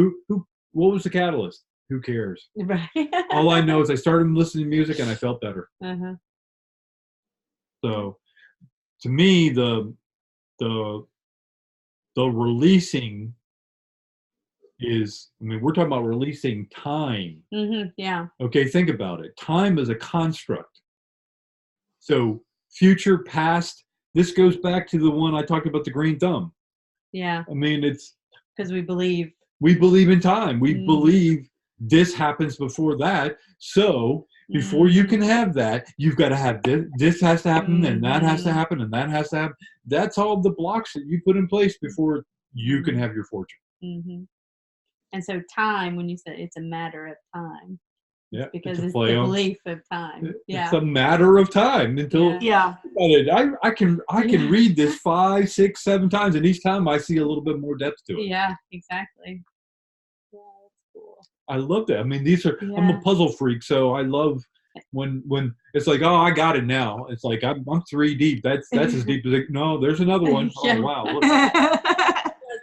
what was the catalyst? Who cares? Right. All I know is I started listening to music and I felt better. So, to me, the releasing is, we're talking about releasing time. Yeah. Okay, think about it. Time is a construct. So, future, past, this goes back to the one I talked about, the green thumb. Yeah. It's because we believe in time. We believe this happens before that. So before you can have that, you've got to have this. This has to happen, and that has to happen, and that has to happen. That's all the blocks that you put in place before you can have your fortune. And so time, when you said it's a matter of time, because it's the belief of time. It's a matter of time until I can read this 5, 6, 7 times, and each time I see a little bit more depth to it. Yeah, exactly. Yeah, that's cool. I love that. These are I'm a puzzle freak, so I love when it's like, oh, I got it now. It's like I'm 3 deep. That's as deep as it. No, there's another one. Oh wow. Look.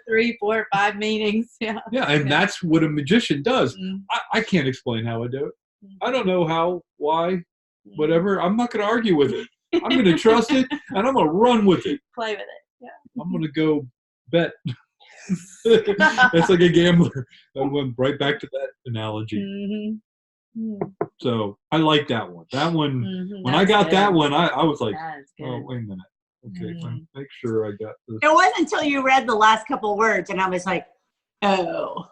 3, 4, 5 meanings. Yeah. Yeah, and that's what a magician does. I can't explain how I do it. I don't know how, why, whatever. I'm not going to argue with it. I'm going to trust it, and I'm going to run with it. Play with it. Yeah. I'm going to go bet. It's like a gambler. I went right back to that analogy. So I like that one. That one, when I got that one, I was like, oh, wait a minute. Okay, make sure I got this. It wasn't until you read the last couple words, and I was like, oh.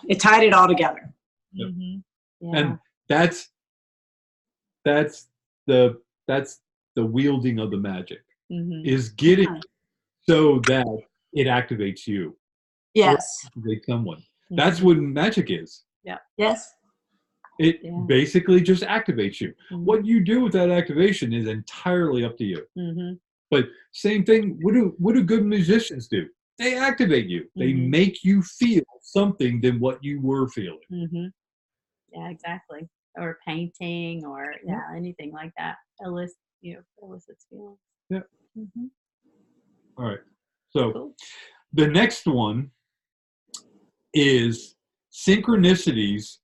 It tied it all together. Yep. And that's the wielding of the magic, is getting so that it activates you. Yes. Activates someone. That's what magic is. Yeah. Yes. It basically just activates you. What you do with that activation is entirely up to you. But same thing, what do good musicians do? They activate you. They make you feel something than what you were feeling. Yeah, exactly. Or painting, or anything like that. Elicits feelings. Yeah. All right. So the next one is synchronicities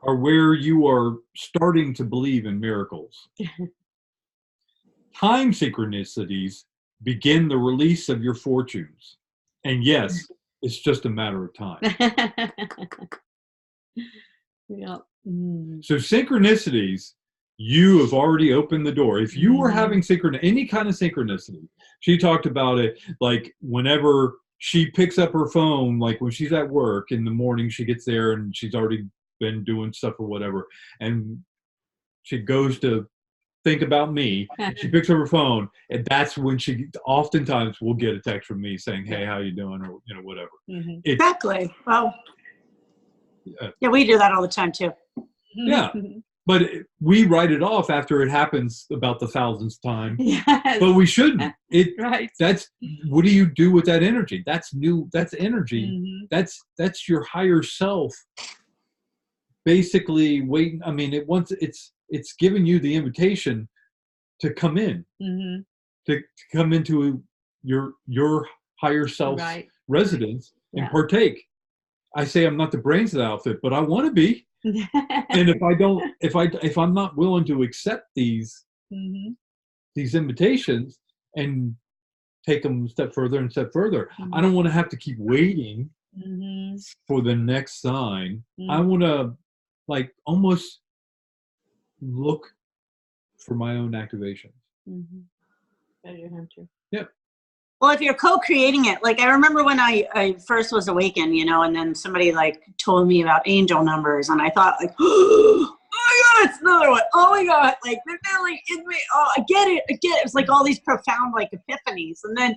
are where you are starting to believe in miracles. Time synchronicities begin the release of your fortunes. And yes, it's just a matter of time. So synchronicities, you have already opened the door. If you were having any kind of synchronicity, she talked about it like whenever she picks up her phone, like when she's at work in the morning, she gets there and she's already been doing stuff or whatever. And she goes to think about me. She picks up her phone, and that's when she oftentimes will get a text from me saying, hey, how you doing? Or, whatever. Exactly. Well, yeah, we do that all the time too. Yeah. But we write it off after it happens about the 1000th time. Yes. But we shouldn't. Right. That's, what do you do with that energy? That's new. That's energy. That's your higher self. Basically waiting. It's giving you the invitation to come in, to come into your higher self's residence and partake. I say I'm not the brains of the outfit, but I want to be. And if I'm not willing to accept these invitations and take them a step further and step further, I don't want to have to keep waiting for the next sign. I want to like almost look for my own activations. Yep. Well, if you're co-creating it, like I remember when I first was awakened, you know, and then somebody like told me about angel numbers, and I thought like, oh my God, it's another one. Oh my God, like they're really in me. Oh, I get it. It was like all these profound like epiphanies, and then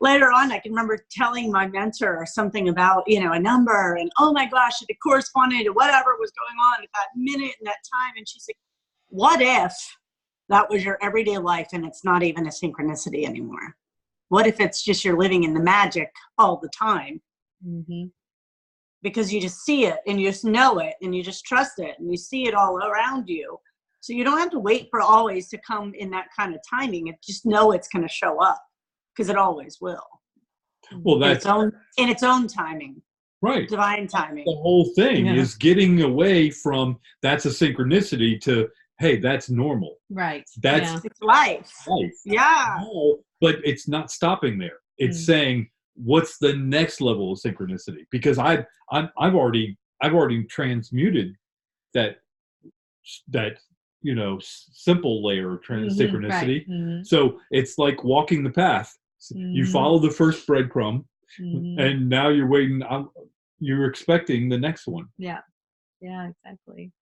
later on, I can remember telling my mentor something about, you know, a number, and oh my gosh, it corresponded to whatever was going on at that minute and that time, and she's like, what if that was your everyday life and it's not even a synchronicity anymore? What if it's just you're living in the magic all the time? Because you just see it and you just know it and you just trust it and you see it all around you. So you don't have to wait for always to come in that kind of timing. And just know it's going to show up because it always will. Well, that's in its own timing. Right. Divine timing. The whole thing is getting away from that's a synchronicity to, hey, that's normal. Right. It's life. Yeah. No, but it's not stopping there. It's saying, what's the next level of synchronicity? Because I've already transmuted that you know, simple layer of synchronicity. Right. So it's like walking the path. You follow the first breadcrumb, and now you're waiting. You're expecting the next one. Yeah, exactly.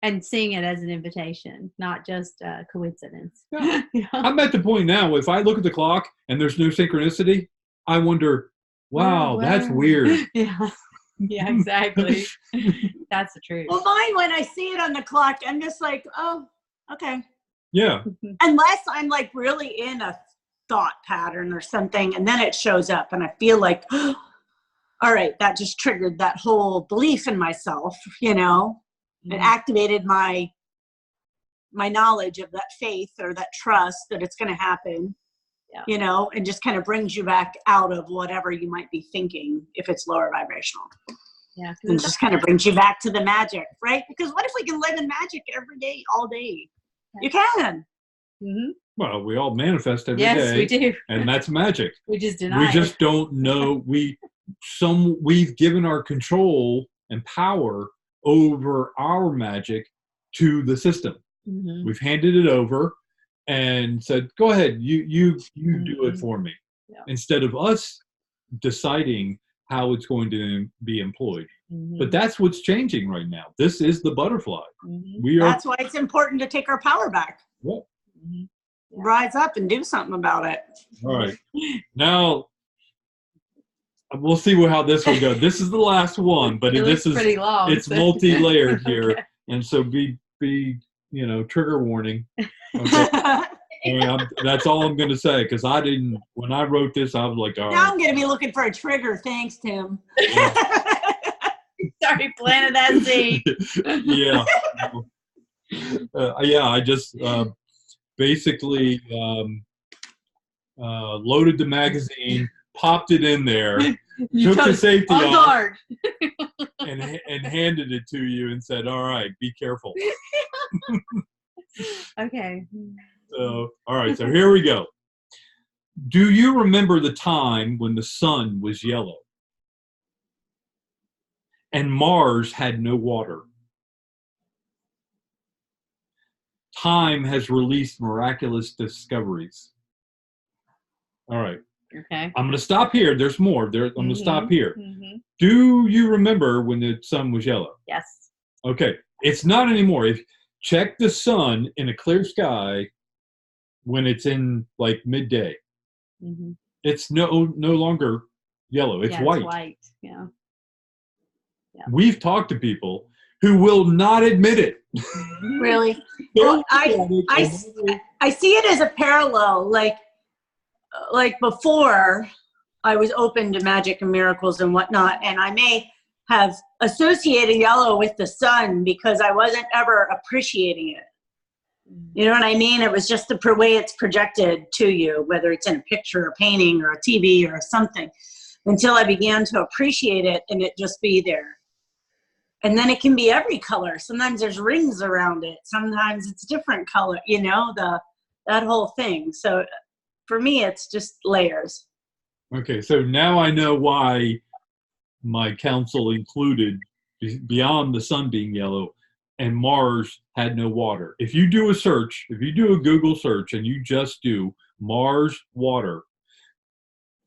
And seeing it as an invitation, not just a coincidence. Yeah. I'm at the point now, if I look at the clock and there's no synchronicity, I wonder, wow, that's weird. Yeah, exactly. That's the truth. Well, mine, when I see it on the clock, I'm just like, oh, okay. Yeah. Unless I'm like really in a thought pattern or something, and then it shows up and I feel like, oh, all right, that just triggered that whole belief in myself, you know. It activated my knowledge of that faith or that trust that it's going to happen, you know, and just kind of brings you back out of whatever you might be thinking if it's lower vibrational. Yeah. And just kind of brings you back to the magic, right? Because what if we can live in magic every day, all day? You can. Well, we all manifest every day. Yes, we do. And that's magic. We just deny We just don't know. We've given our control and power over our magic to the system. We've handed it over and said, go ahead, you do it for me. Instead of us deciding how it's going to be employed. But that's what's changing right now. This is the butterfly. That's why it's important to take our power back. Rise up and do something about it. All right. Now, we'll see how this will go. This is the last one, but this is pretty long. It's multi-layered here, and so be you know, trigger warning. Okay? I mean, that's all I'm going to say, because when I wrote this, I was like, all right. Now I'm going to be looking for a trigger. Thanks, Tim. Sorry, planted that seed. I just basically loaded the magazine, popped it in there, took the safety off, and handed it to you and said, all right, be careful. Okay. So, all right, so here we go. Do you remember the time when the sun was yellow and Mars had no water? Time has released miraculous discoveries. All right. Okay. I'm going to stop here. There's more. I'm going to stop here. Do you remember when the sun was yellow? Yes. Okay. It's not anymore. Check the sun in a clear sky when it's in like midday. It's no longer yellow. It's white. It's white. Yeah. We've talked to people who will not admit it. Really? Well, I see it as a parallel. Like before, I was open to magic and miracles and whatnot, and I may have associated yellow with the sun because I wasn't ever appreciating it. You know what I mean? It was just the way it's projected to you, whether it's in a picture, a painting, or a TV or something, until I began to appreciate it and it just be there. And then it can be every color. Sometimes there's rings around it. Sometimes it's different color, you know, that whole thing. So for me, it's just layers. Okay, so now I know why my council included beyond the sun being yellow and Mars had no water. If you do a search, if you do a Google search and you just do Mars water,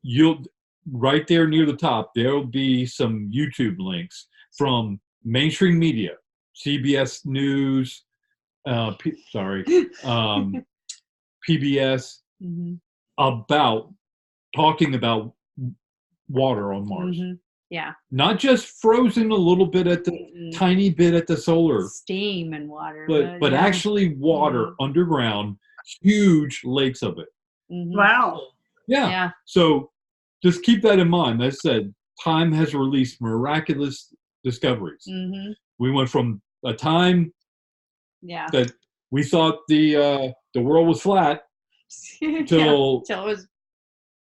you'll right there near the top, there'll be some YouTube links from mainstream media, CBS News, PBS, about talking about water on Mars. Yeah. Not just frozen a little bit at the tiny bit at the solar. Steam and water. But actually water underground, huge lakes of it. Wow. Yeah. So just keep that in mind. As I said, time has released miraculous discoveries. We went from a time that we thought the world was flat till it was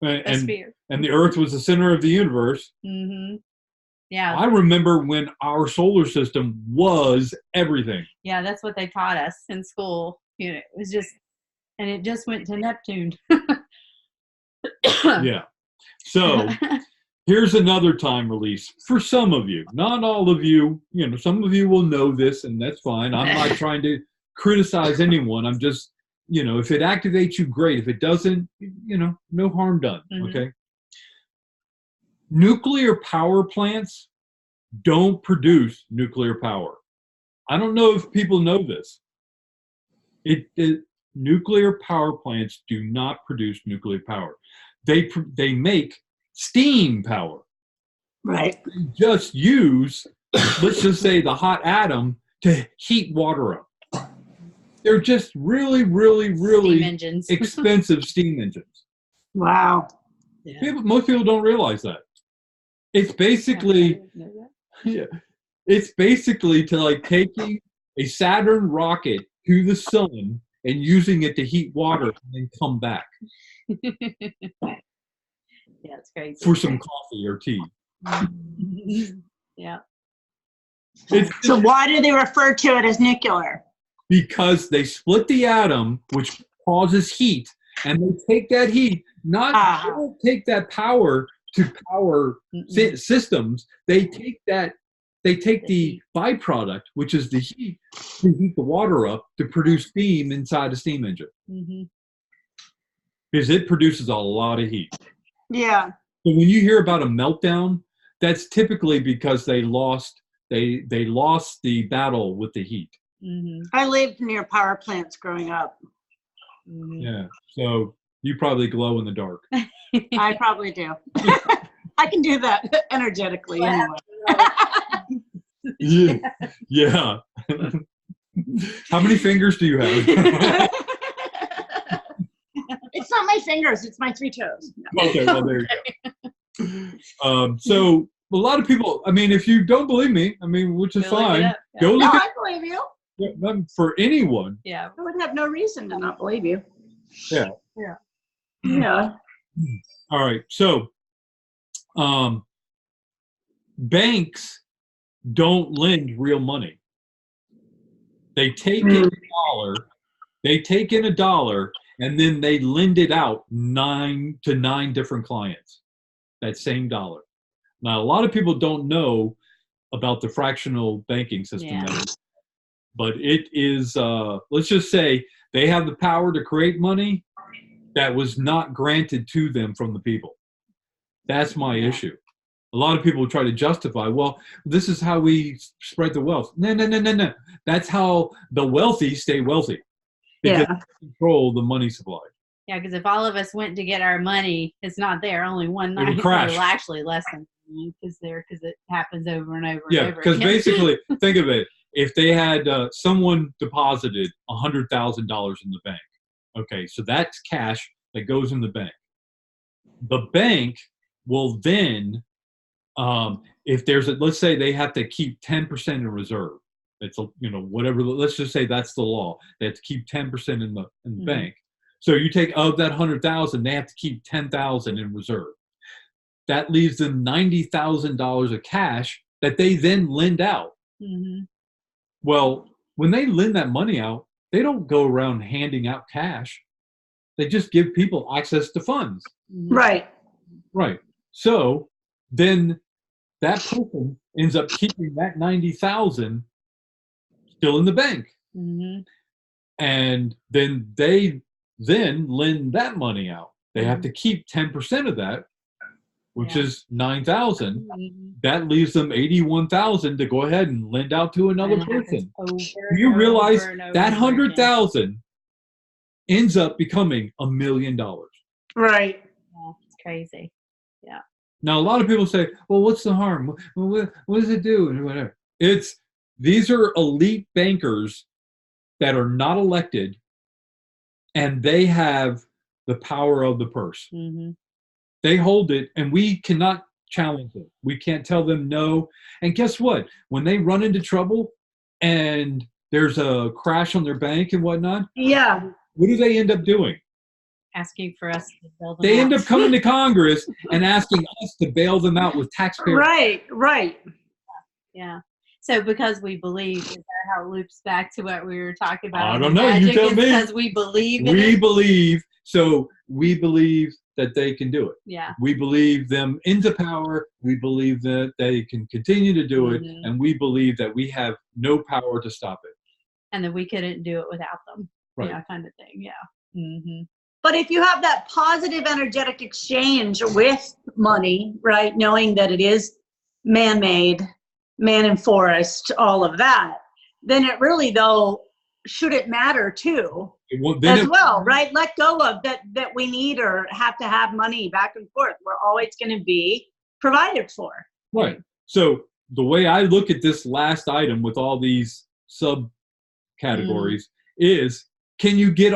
a sphere. And the Earth was the center of the universe. Yeah. I remember when our solar system was everything. Yeah, that's what they taught us in school. You know, it was just, and it just went to Neptune. Yeah. So here's another time release for some of you. Not all of you. You know, some of you will know this, and that's fine. I'm not trying to criticize anyone. I'm just, you know, if it activates you, great. If it doesn't, you know, no harm done. Okay. Nuclear power plants don't produce nuclear power. I don't know if people know this. Nuclear power plants do not produce nuclear power. They make steam power. Right. They just use, let's just say, the hot atom to heat water up. They're just really, really, really expensive steam engines. Wow. Most people don't realize that. It's basically, it's basically to like taking a Saturn rocket to the sun and using it to heat water and then come back. Yeah, it's crazy. For some coffee or tea. Yeah. So why do they refer to it as nuclear? Because they split the atom, which causes heat, and they take that heat, they don't take that power to power systems. They take the byproduct, which is the heat, to heat the water up to produce steam inside a steam engine. Because it produces a lot of heat. Yeah. So when you hear about a meltdown, that's typically because they lost the battle with the heat. I lived near power plants growing up. Yeah. So you probably glow in the dark. I probably do. I can do that energetically anyway. Yeah. How many fingers do you have? It's not my fingers, it's my 3 toes. Okay, well, there you go. So a lot of people, I mean, if you don't believe me, I mean, which is fine, go look I believe you. For anyone. Yeah. I would have no reason to not believe you. Yeah. All right. So banks don't lend real money. They take in a dollar, and then they lend it out 9 different clients. That same dollar. Now, a lot of people don't know about the fractional banking system, but it is, let's just say they have the power to create money that was not granted to them from the people. That's my issue. A lot of people try to justify, well, this is how we spread the wealth. No. That's how the wealthy stay wealthy. Because they control the money supply. Yeah, because if all of us went to get our money, it's not there. Only one night. It'll crash. Well, actually, less than because it happens over and over. And Yeah, over because again. basically, think of it. If they had someone deposited $100,000 in the bank, okay, so that's cash that goes in the bank. The bank will then, if there's let's say they have to keep 10% in reserve. It's whatever. Let's just say that's the law. They have to keep 10% in the bank. So you take of that 100,000, they have to keep 10,000 in reserve. That leaves them $90,000 of cash that they then lend out. Mm-hmm. Well, when they lend that money out, they don't go around handing out cash. They just give people access to funds. Mm-hmm. Right. Right. So then that person ends up keeping that 90,000 still in the bank. Mm-hmm. And then they then lend that money out. They have Mhm. to keep 10% of that, which Yeah. is 9,000. Mm-hmm. That leaves them 81,000 to go ahead and lend out to another And it happens person. over Do you and realize over and over that and over again. 100,000 ends up becoming $1 million? Right. Yeah, it's crazy. Yeah. Now, a lot of people say, well, what's the harm? What does it do? And whatever. These are elite bankers that are not elected, and they have the power of the purse. Mm-hmm. They hold it, and we cannot challenge it. We can't tell them no. And guess what? When they run into trouble and there's a crash on their bank and whatnot, Yeah. what do they end up doing? Asking for us to build them They out. end up coming to Congress and asking us to bail them out with taxpayer. Right. Right. Yeah. So because we believe, is that how it loops back to what we were talking about? I in don't the know. You magic? tell It's me. because we believe in We it. believe, so we believe that they can do it. Yeah. We believe them into power. We believe that they can continue to do it. Mhm. And we believe that we have no power to stop it. And that we couldn't do it without them. Right. Yeah, kind of thing. Yeah. Mm-hmm. But if you have that positive energetic exchange with money, right, knowing that it is man-made, man and forest, all of that, then it really, though, shouldn't matter too, well, right? Let go of that we need or have to have money back and forth. We're always going to be provided for. Right. So the way I look at this last item with all these subcategories is, can you get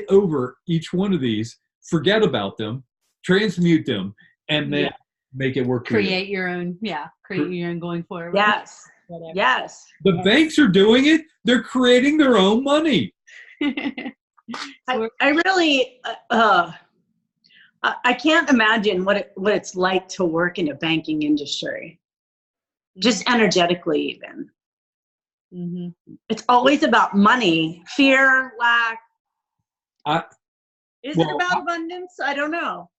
over each one of these, forget about them, transmute them, and then make it work? Create your own going forward. Yes. Whatever. Yes. The banks are doing it. They're creating their own money. I really, I can't imagine what it's like to work in a banking industry, just energetically even. Mm-hmm. It's always about money, fear, lack. Is it about abundance? I don't know.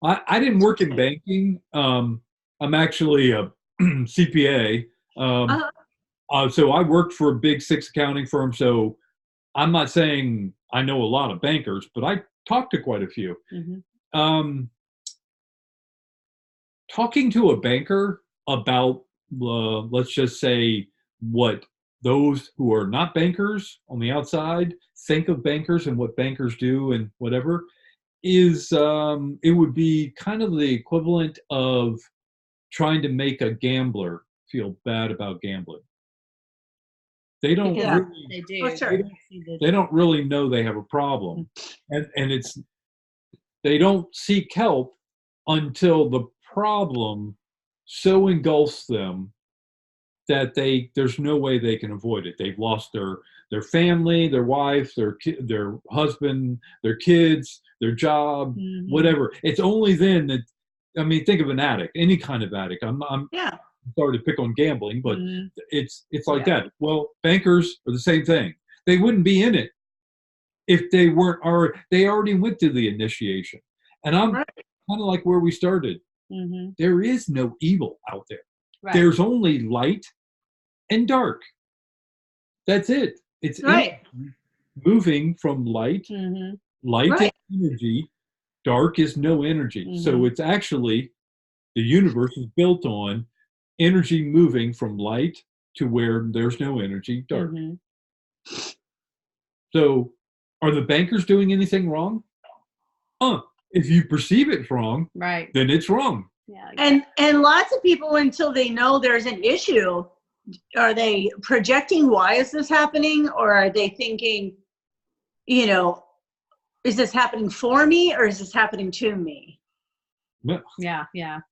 I didn't work in banking. I'm actually a CPA. So I worked for a big 6 accounting firm. So I'm not saying I know a lot of bankers, but I talked to quite a few. Mm-hmm. Talking to a banker about, let's just say, what those who are not bankers on the outside think of bankers and what bankers do and whatever, is it would be kind of the equivalent of trying to make a gambler feel bad about gambling. They don't really, they do. Sure. they don't really know they have a problem, and they don't seek help until the problem so engulfs them that there's no way they can avoid it. They've lost their family, their wife, their husband, their kids, their job, whatever. It's only then that, I mean, think of an addict, any kind of addict. I'm sorry to pick on gambling, but it's like that. Well, bankers are the same thing. They wouldn't be in it if they weren't they already went through the initiation. And I'm kind of like where we started. Mm-hmm. There is no evil out there. Right. There's only light and dark. That's it. It's moving from light. Mm-hmm. Light is energy. Dark is no energy. Mm-hmm. So it's actually, the universe is built on energy moving from light to where there's no energy, dark. Mm-hmm. So are the bankers doing anything wrong? If you perceive it wrong, then it's wrong. Yeah. And lots of people, until they know there's an issue, are they projecting, why is this happening? Or are they thinking, is this happening for me or is this happening to me? Yeah.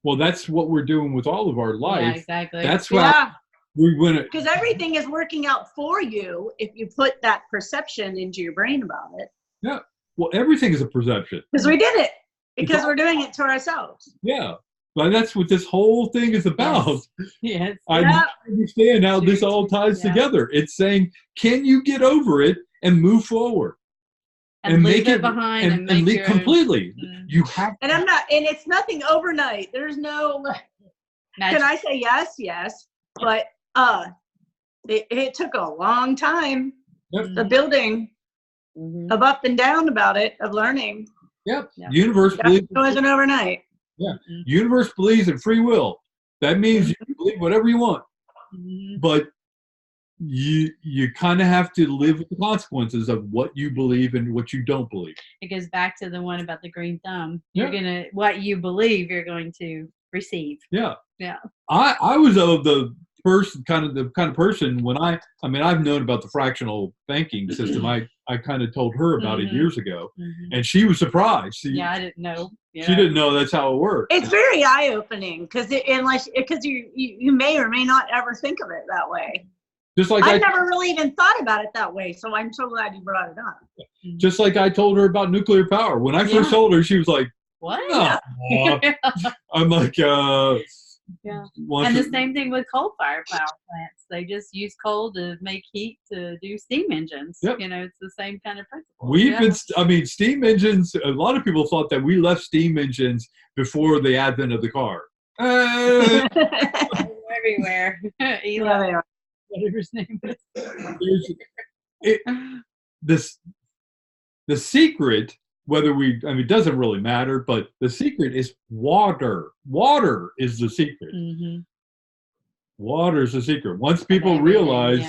Well, that's what we're doing with all of our life. Yeah, exactly. That's why we win it. Because everything is working out for you if you put that perception into your brain about it. Yeah. Well, everything is a perception. Because we did it. Because we're doing it to ourselves. Yeah. But that's what this whole thing is about. Yes. I understand how this all ties together. It's saying, can you get over it and move forward? And leave it behind and make leave completely. You have and I'm not, and it's nothing overnight. There's no magic. Can I say yes? Yes. But it took a long time. Yep. The building of up and down about it, of learning. Yep. Universe believes it wasn't overnight. Yeah. Universe believes in free will. That means you can believe whatever you want. But you kind of have to live with the consequences of what you believe and what you don't believe. It goes back to the one about the green thumb. You're gonna, what you believe, you're going to receive. Yeah. Yeah. I was the kind of person when I've known about the fractional banking system. I kind of told her about it years ago, and she was surprised. I didn't know. Yeah. She didn't know that's how it worked. It's very eye-opening because you may or may not ever think of it that way. Just like I never really even thought about it that way, so I'm so glad you brought it up. Just like I told her about nuclear power. When I first told her, she was like, "What?" No. I'm like, And the same thing with coal-fired power plants. They just use coal to make heat to do steam engines. Yep. It's the same kind of principle. Steam engines, a lot of people thought that we left steam engines before the advent of the car. Everywhere. They are. Whatever his name is. The secret, it doesn't really matter, but the secret is water. Water is the secret. Water is the secret. Once people realize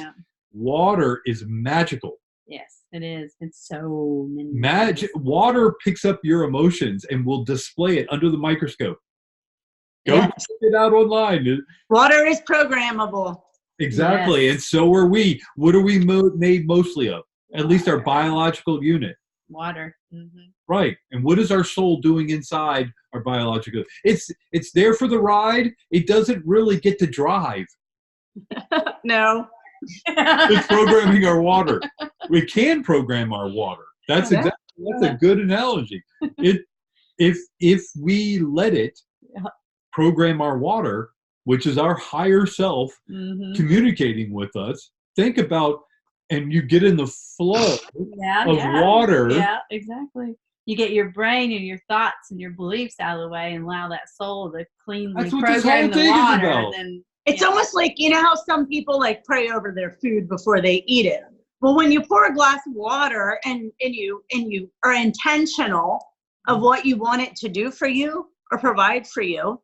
water is magical. Yes, it is. It's so many magic. Water picks up your emotions and will display it under the microscope. Go check it out online. Water is programmable. Exactly, and so are we. What are we made mostly of? At least our biological unit. Water. Right, and what is our soul doing inside our biological? It's there for the ride. It doesn't really get to drive. No. It's programming our water. We can program our water. That's a good analogy. If we let it program our water, which is our higher self communicating with us. Think about, and you get in the flow of water. Yeah, exactly. You get your brain and your thoughts and your beliefs out of the way and allow that soul to cleanly program the water. It's almost like, how some people like pray over their food before they eat it. Well, when you pour a glass of water and you are intentional of what you want it to do for you or provide for you,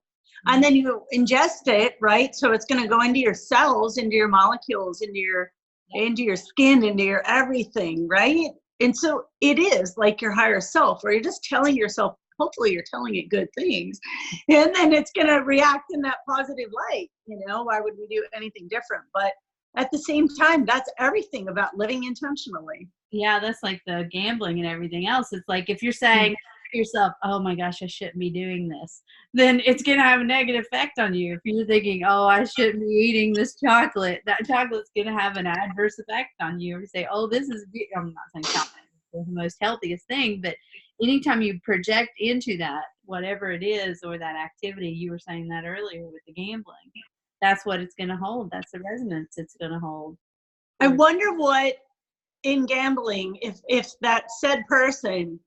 and then you ingest it, right? So it's going to go into your cells, into your molecules, into your skin, into your everything, right? And so it is like your higher self, or you're just telling yourself, hopefully you're telling it good things. And then it's going to react in that positive light. Why would we do anything different? But at the same time, that's everything about living intentionally. Yeah, that's like the gambling and everything else. It's like if you're saying to yourself, oh my gosh, I shouldn't be doing this, then it's going to have a negative effect on you. If you're thinking, oh, I shouldn't be eating this chocolate, that chocolate's going to have an adverse effect on you. Or you say, oh, this is, I'm not saying chocolate is the most healthiest thing, but anytime you project into that, whatever it is, or that activity, you were saying that earlier with the gambling, that's what it's going to hold. That's the resonance it's going to hold. I wonder what in gambling, if that said person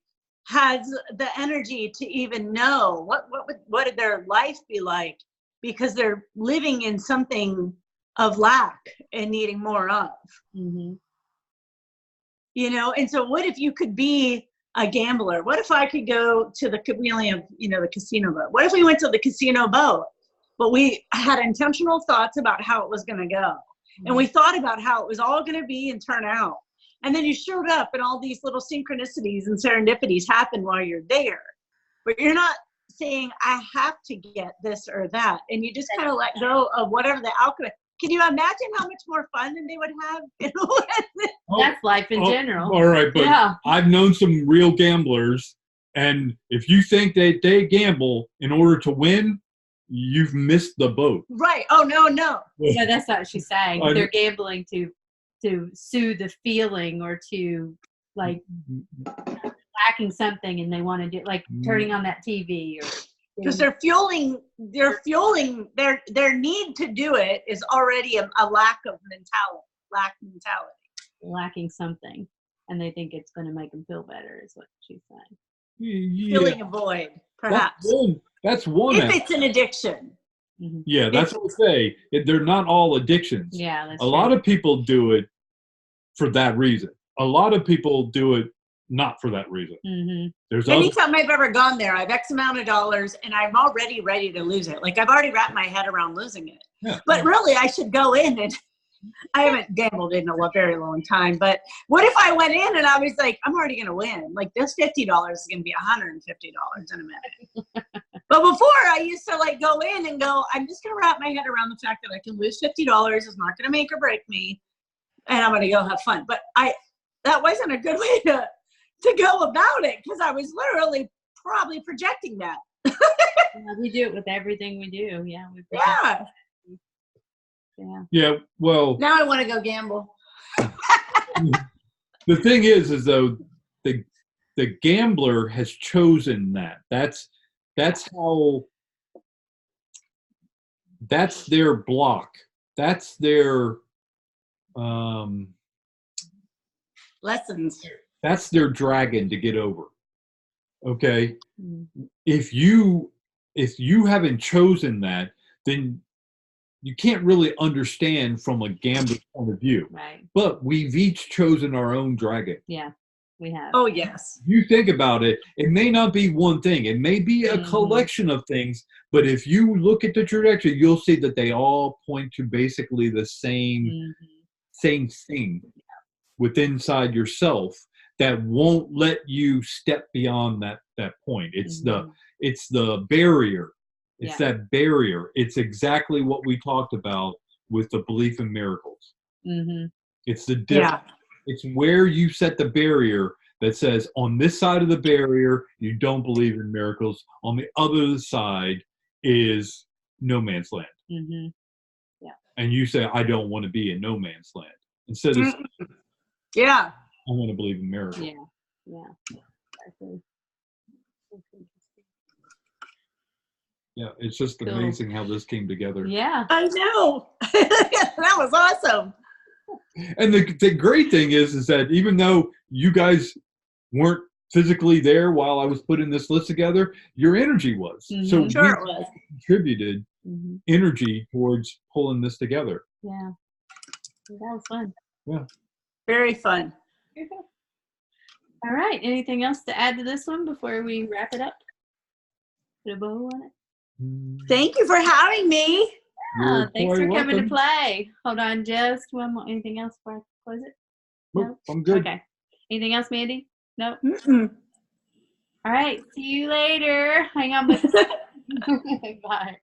has the energy to even know what would their life be like, because they're living in something of lack and needing more of. And so what if you could be a gambler? What if I could go to we only have, the casino boat. What if we went to the casino boat, but we had intentional thoughts about how it was going to go. And we thought about how it was all going to be and turn out. And then you showed up and all these little synchronicities and serendipities happen while you're there. But you're not saying, I have to get this or that. And you just kind of let go of whatever the outcome. Can you imagine how much more fun than they would have? That's life in general. All right, but I've known some real gamblers, and if you think that they gamble in order to win, you've missed the boat. Right. Oh, no. No, that's not what she's saying. They're gambling to soothe the feeling, or to lacking something, and they want to do turning on that TV, or because they're fueling their need to do it is already a lack mentality. Lacking something, and they think it's going to make them feel better, is what she's saying. Filling a void, perhaps. That's one. If it's an addiction. Mm-hmm. Yeah, that's what I say. They're not all addictions. Yeah, that's a lot of people do it for that reason. A lot of people do it not for that reason. Mm-hmm. There's anytime I've ever gone there, I've X amount of dollars and I'm already ready to lose it. Like I've already wrapped my head around losing it. Yeah. But really, I should go in and I haven't gambled in a very long time. But what if I went in and I was like, I'm already going to win. Like this $50 is going to be $150 in a minute. But before I used to like go in and go, I'm just going to wrap my head around the fact that I can lose $50. It's not going to make or break me. And I'm going to go have fun. But that wasn't a good way to go about it because I was literally probably projecting that. Yeah, we do it with everything we do. Yeah. Yeah. Well, now I want to go gamble. The thing is though, the gambler has chosen that. That's their block. That's their lessons. That's their dragon to get over. Okay. Mm-hmm. If you haven't chosen that, then you can't really understand from a gambler's point of view. Right. But we've each chosen our own dragon. Yeah, we have. Oh, yes. You think about it, it may not be one thing. It may be a collection of things, but if you look at the trajectory, you'll see that they all point to basically the same thing within inside yourself that won't let you step beyond that point. It's the barrier. It's that barrier. It's exactly what we talked about with the belief in miracles. Mm-hmm. It's the difference. It's where you set the barrier that says on this side of the barrier, you don't believe in miracles. On the other side is no man's land. Mm-hmm. Yeah. And you say, I don't want to be in no man's land. Instead of I want to believe in miracles. Yeah. Exactly. Yeah, it's just amazing how this came together. Yeah. I know. That was awesome. And the great thing is that even though you guys weren't physically there while I was putting this list together, your energy was. Mm-hmm. So sure it was. Contributed energy towards pulling this together. Yeah. That was fun. Yeah. Very fun. All right. Anything else to add to this one before we wrap it up? Put a bow on it. Thank you for having me. Thanks for coming to play. Hold on just one more. Anything else before I close it? Nope, I'm good. Okay. Anything else, Mandy? Nope. Mm-mm. All right. See you later. Hang on. Bye.